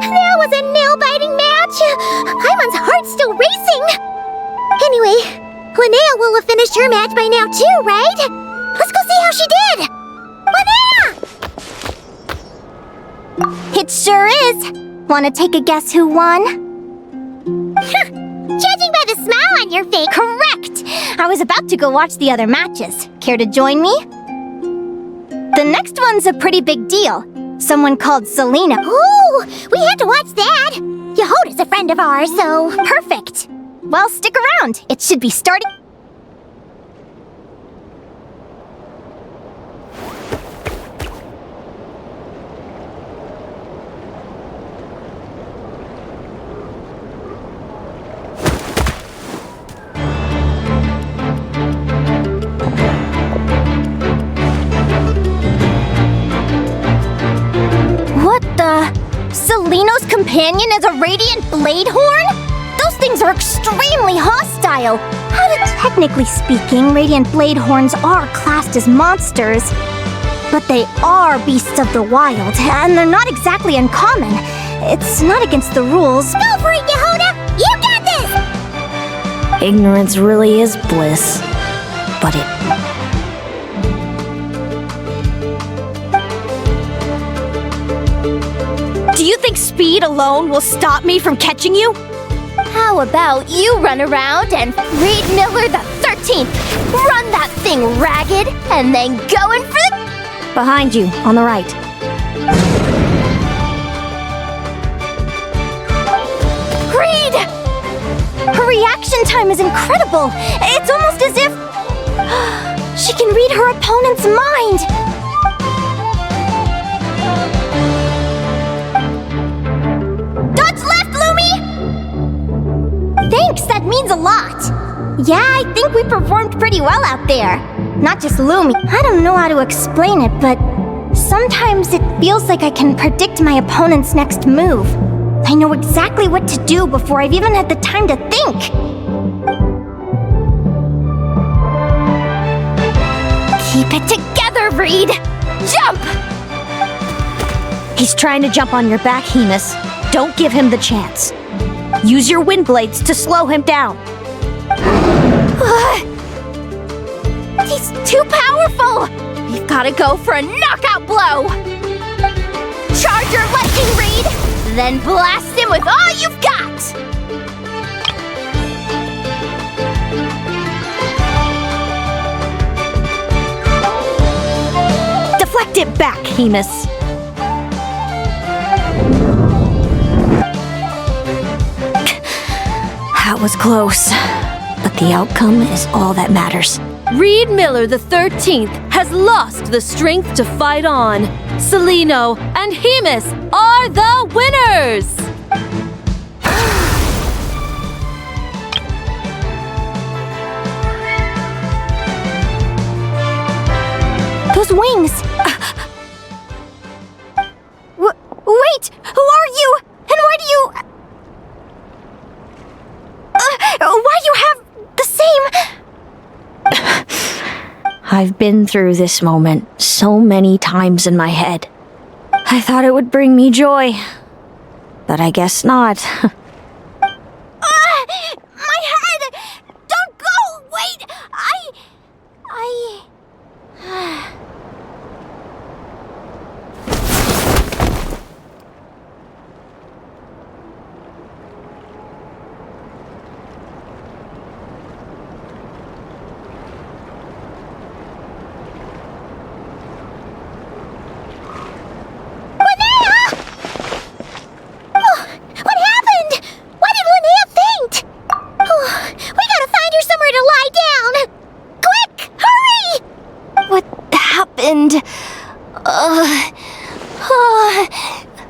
That was a nail-biting match! Paimon's heart's still racing! Anyway, Linnea will have finished her match by now too, right? Let's go see how she did! Linnea! It sure is. Want to take a guess who won? Judging by the smile on your face. Correct! I was about to go watch the other matches. Care to join me? The next one's a pretty big deal. Someone called Selena. Ooh, we have to watch that! Yehoda's a friend of ours, so... Perfect! Well, stick around. It should be starting... Seleno's companion is a radiant blade horn? Those things are extremely hostile. Technically speaking, radiant blade horns are classed as monsters. But they are beasts of the wild, and they're not exactly uncommon. It's not against the rules. Go for it, Yehoda! You got this! Ignorance really is bliss. But it... Do you think speed alone will stop me from catching you? How about you run around and read Miller the 13th? Run that thing ragged, and then go in for the... Behind you, on the right. Read! Her reaction time is incredible. It's almost as if... she can read her opponent's mind. Thanks, that means a lot. Yeah, I think we performed pretty well out there. Not just Lumi. I don't know how to explain it, but sometimes it feels like I can predict my opponent's next move. I know exactly what to do before I've even had the time to think. Keep it together, Reed! Jump! He's trying to jump on your back, Hemus. Don't give him the chance. Use your wind blades to slow him down. He's too powerful! We've gotta go for a knockout blow! Charge your lightning, Reed! Then blast him with all you've got! Deflect it back, Hemus. That was close, but the outcome is all that matters. Reed Miller the 13th has lost the strength to fight on. Seleno and Hemus are the winners! Those wings! Wait! Who are you? And why do you... why do you have the same... I've been through this moment so many times in my head. I thought it would bring me joy, but I guess not. My head! Don't go! Wait!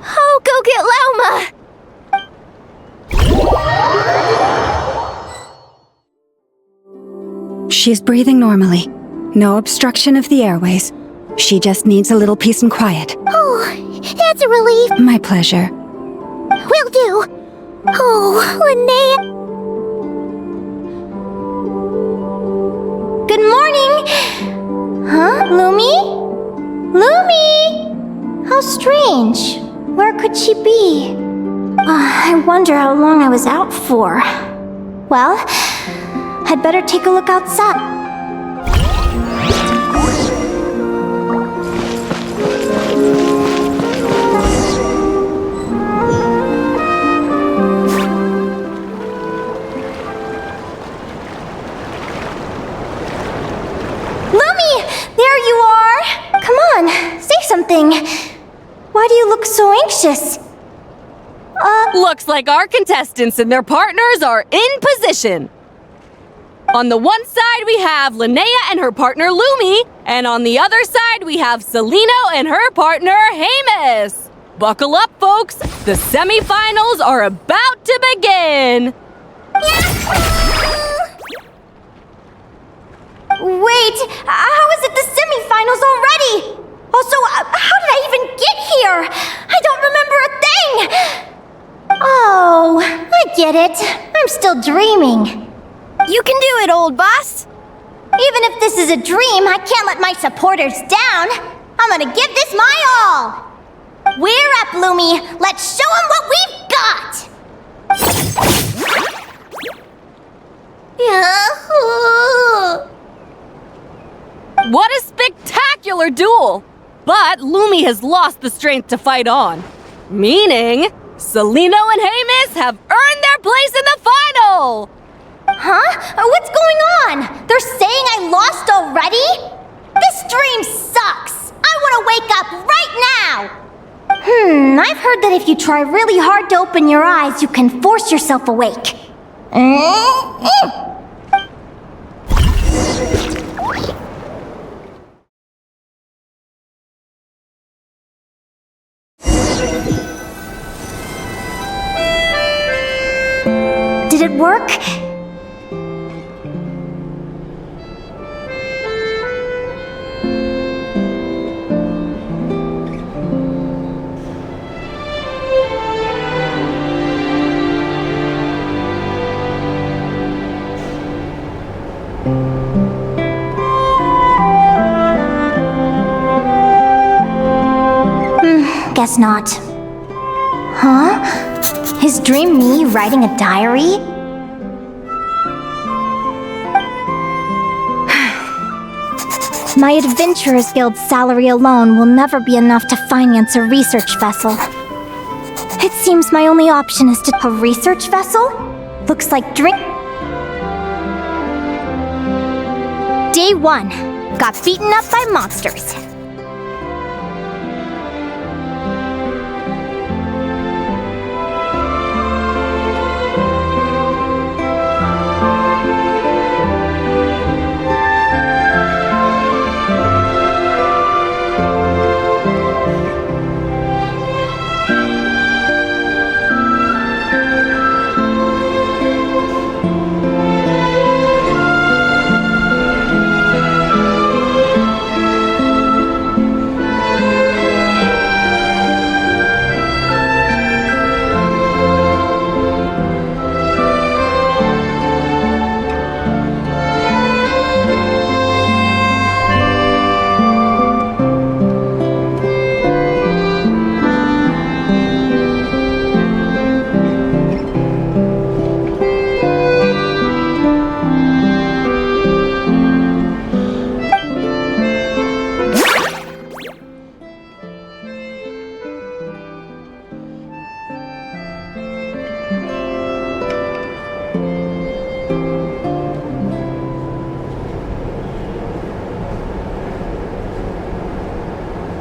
I'll go get Lauma! She's breathing normally. No obstruction of the airways. She just needs a little peace and quiet. Oh, that's a relief. My pleasure. Will do. Oh, Linnea. Good morning! Huh? Lumi? Lumi! How strange. Where could she be? I wonder how long I was out for. Well, I'd better take a look outside. There you are! Come on, say something. Why do you look so anxious? Looks like our contestants and their partners are in position. On the one side, we have Linnea and her partner Lumi, and on the other side, we have Celino and her partner Hamus. Buckle up, folks. The semifinals are about to begin. Wait, how is it the semifinals already? Also, how did I even get here? I don't remember a thing! Oh, I get it. I'm still dreaming. You can do it, old boss. Even if this is a dream, I can't let my supporters down. I'm gonna give this my all. We're up, Lumi. Let's show them what we've got! What a spectacular duel! But Lumi has lost the strength to fight on. Meaning, Celino and Hamus have earned their place in the final! Huh? What's going on? They're saying I lost already? This dream sucks! I want to wake up right now! I've heard that if you try really hard to open your eyes, you can force yourself awake. Did it work? Guess not. Huh? Is Dream me writing a diary? My Adventurers Guild salary alone will never be enough to finance a research vessel. It seems my only option is to... A research vessel? Looks like drink... Day 1. Got beaten up by monsters.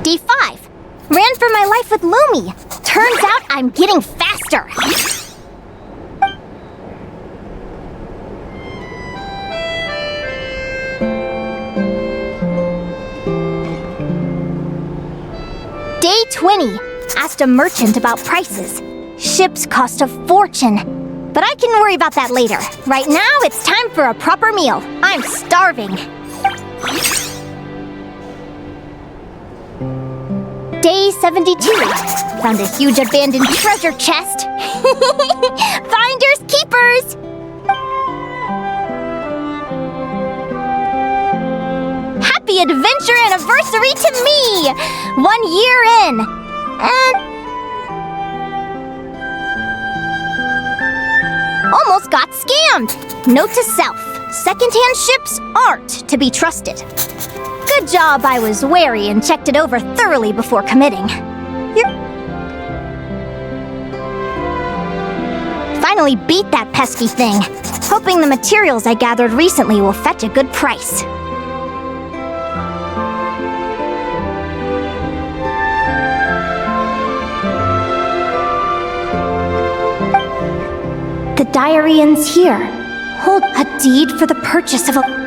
Day 5. Ran for my life with Lumi. Turns out I'm getting faster. Day 20. Asked a merchant about prices. Ships cost a fortune. But I can worry about that later. Right now, it's time for a proper meal. I'm starving. Day 72. Found a huge abandoned treasure chest. Finders keepers! Happy adventure anniversary to me! 1 year in. And almost got scammed. Note to self. Secondhand ships aren't to be trusted. Good job I was wary and checked it over thoroughly before committing. Finally beat that pesky thing. Hoping the materials I gathered recently will fetch a good price. The diary ends here. Hold a deed for the purchase of a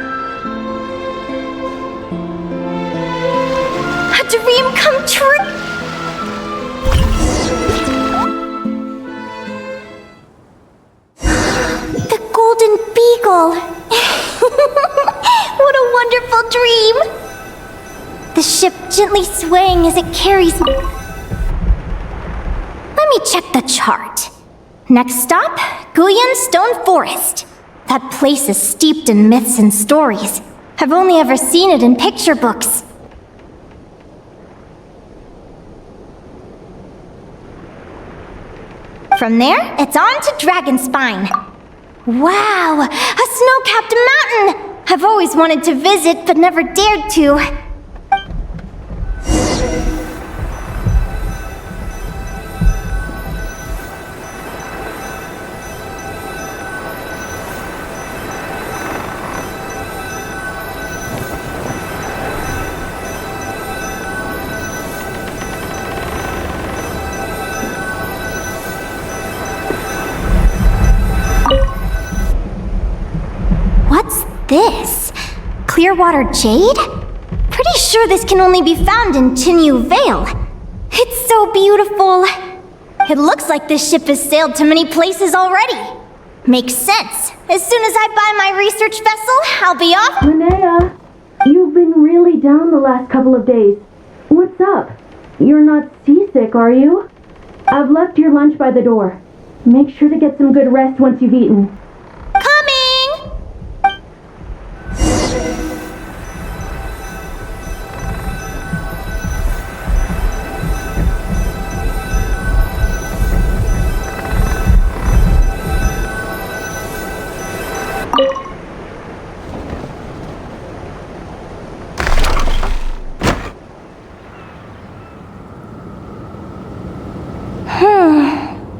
dream come true! The Golden Beagle! What a wonderful dream! The ship gently swaying as it carries me. Let me check the chart. Next stop, Guyan Stone Forest. That place is steeped in myths and stories. I've only ever seen it in picture books. From there, it's on to Dragonspine. Wow, a snow-capped mountain! I've always wanted to visit, but never dared to. What's this? Clearwater jade? Pretty sure this can only be found in Chinyu Vale. It's so beautiful. It looks like this ship has sailed to many places already. Makes sense. As soon as I buy my research vessel, I'll be off. Linnea, you've been really down the last couple of days. What's up? You're not seasick, are you? I've left your lunch by the door. Make sure to get some good rest once you've eaten. Coming!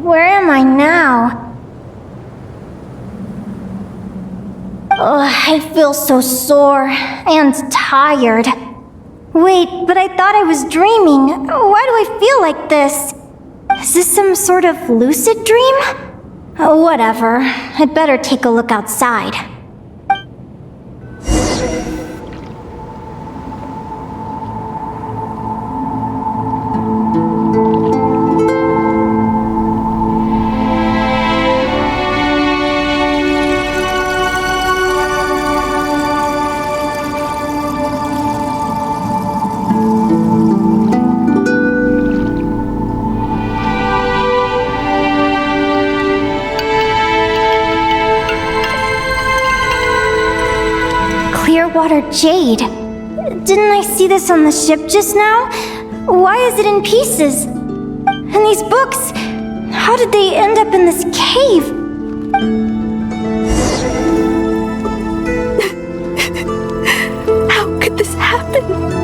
Where am I now? I feel so sore and tired. Wait, but I thought I was dreaming. Why do I feel like this? Is this some sort of lucid dream? Whatever. I'd better take a look outside. Clearwater jade. Didn't I see this on the ship just now? Why is it in pieces? And these books, how did they end up in this cave? How could this happen?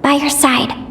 by your side.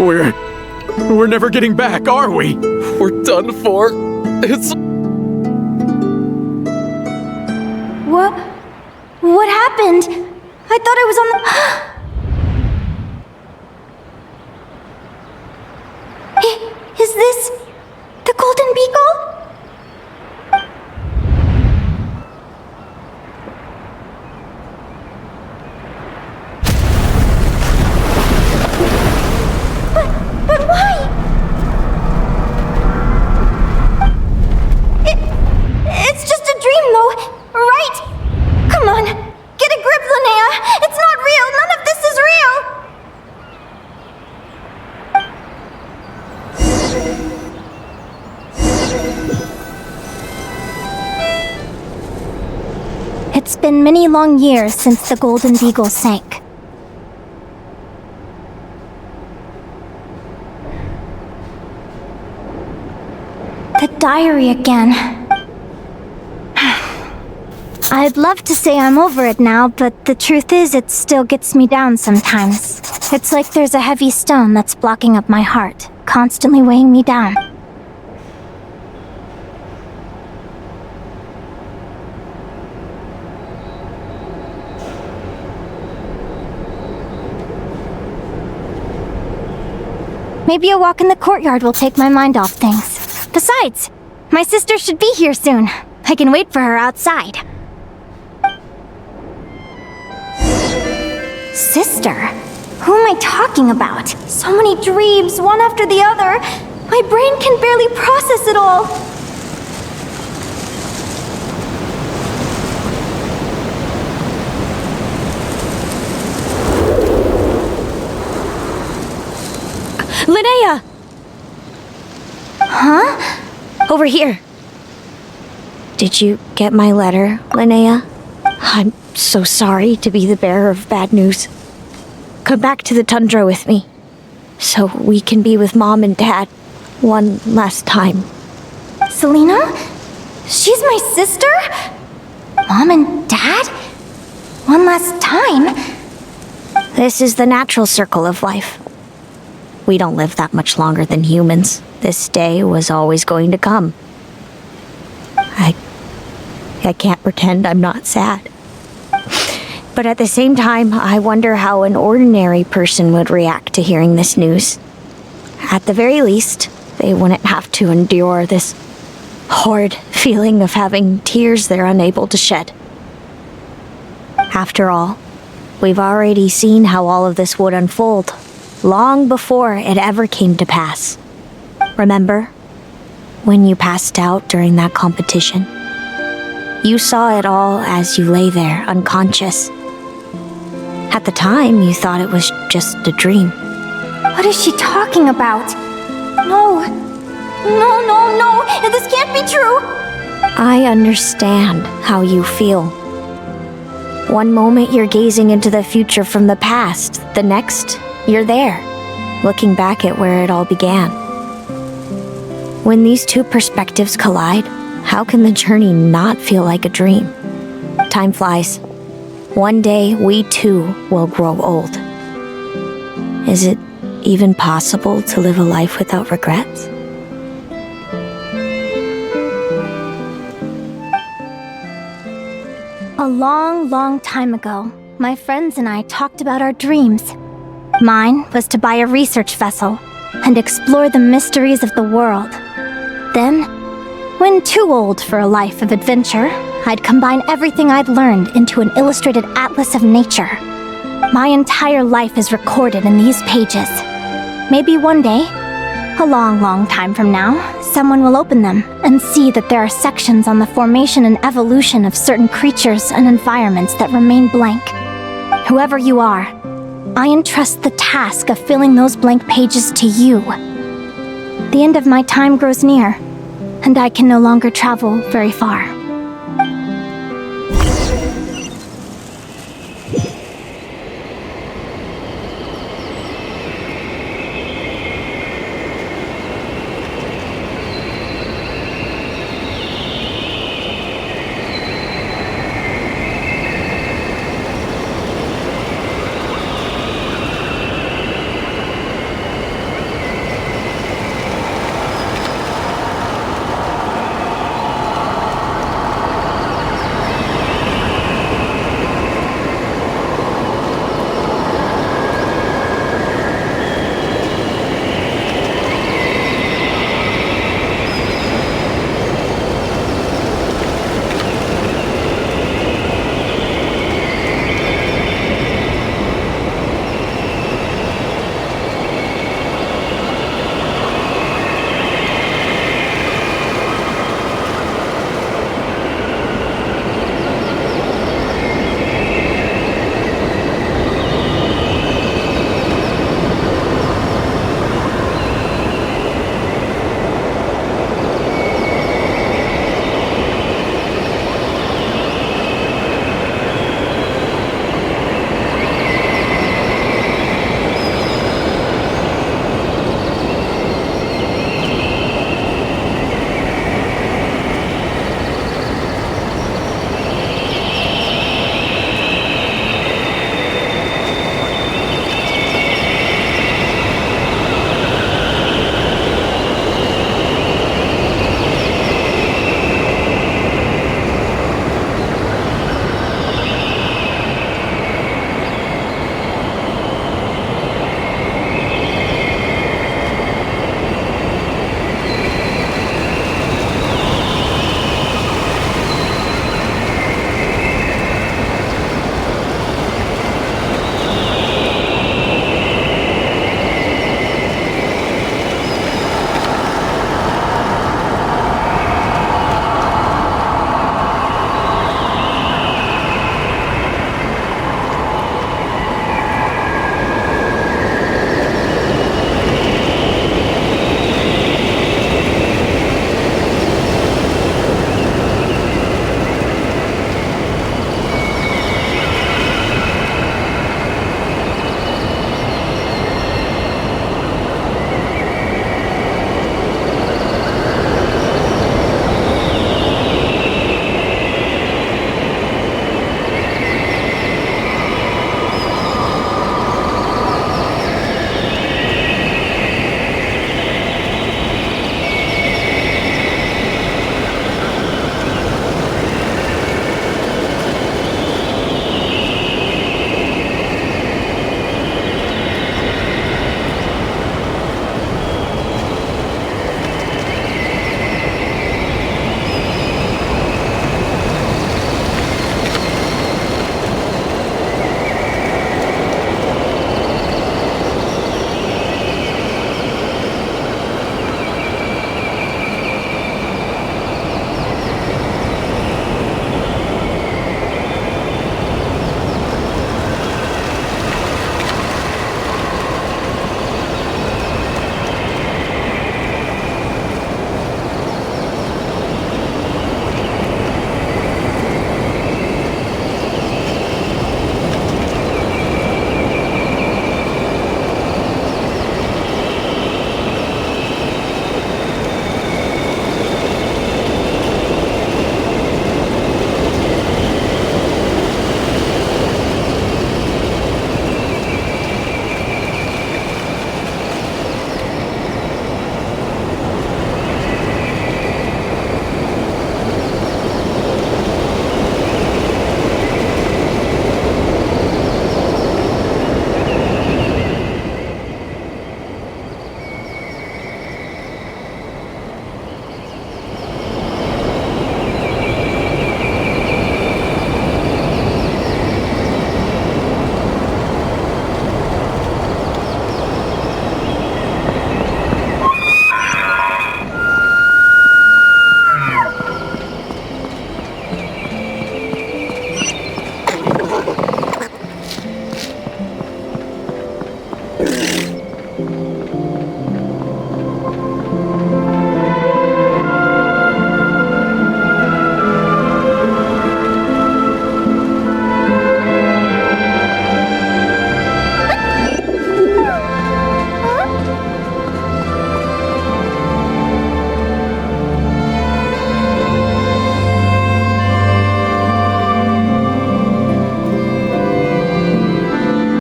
We're never getting back, are we? We're done for. It's... What happened? I thought I was on the... Is this the Golden Beagle? But why? It's just a dream, though, right? Come on, get a grip, Linnea. It's not real. None of this is real. It's been many long years since the Golden Beagle sank. The diary again. I'd love to say I'm over it now, but the truth is it still gets me down sometimes. It's like there's a heavy stone that's blocking up my heart, constantly weighing me down. Maybe a walk in the courtyard will take my mind off things. Besides, my sister should be here soon. I can wait for her outside. Sister? Who am I talking about? So many dreams, one after the other. My brain can barely process it all. Linnea! Huh? Over here. Did you get my letter, Linnea? I'm so sorry to be the bearer of bad news. Come back to the tundra with me, so we can be with Mom and Dad one last time. Selena? She's my sister? Mom and Dad? One last time? This is the natural circle of life. We don't live that much longer than humans. This day was always going to come. I can't pretend I'm not sad. But at the same time, I wonder how an ordinary person would react to hearing this news. At the very least, they wouldn't have to endure this horrid feeling of having tears they're unable to shed. After all, we've already seen how all of this would unfold, long before it ever came to pass. Remember, when you passed out during that competition? You saw it all as you lay there, unconscious. At the time, you thought it was just a dream. What is she talking about? No. This can't be true. I understand how you feel. One moment you're gazing into the future from the past. The next, you're there, looking back at where it all began. When these two perspectives collide, how can the journey not feel like a dream? Time flies. One day, we too will grow old. Is it even possible to live a life without regrets? A long, long time ago, my friends and I talked about our dreams. Mine was to buy a research vessel and explore the mysteries of the world. Then, when too old for a life of adventure, I'd combine everything I'd learned into an illustrated atlas of nature. My entire life is recorded in these pages. Maybe one day, a long, long time from now, someone will open them and see that there are sections on the formation and evolution of certain creatures and environments that remain blank. Whoever you are, I entrust the task of filling those blank pages to you. The end of my time grows near, and I can no longer travel very far.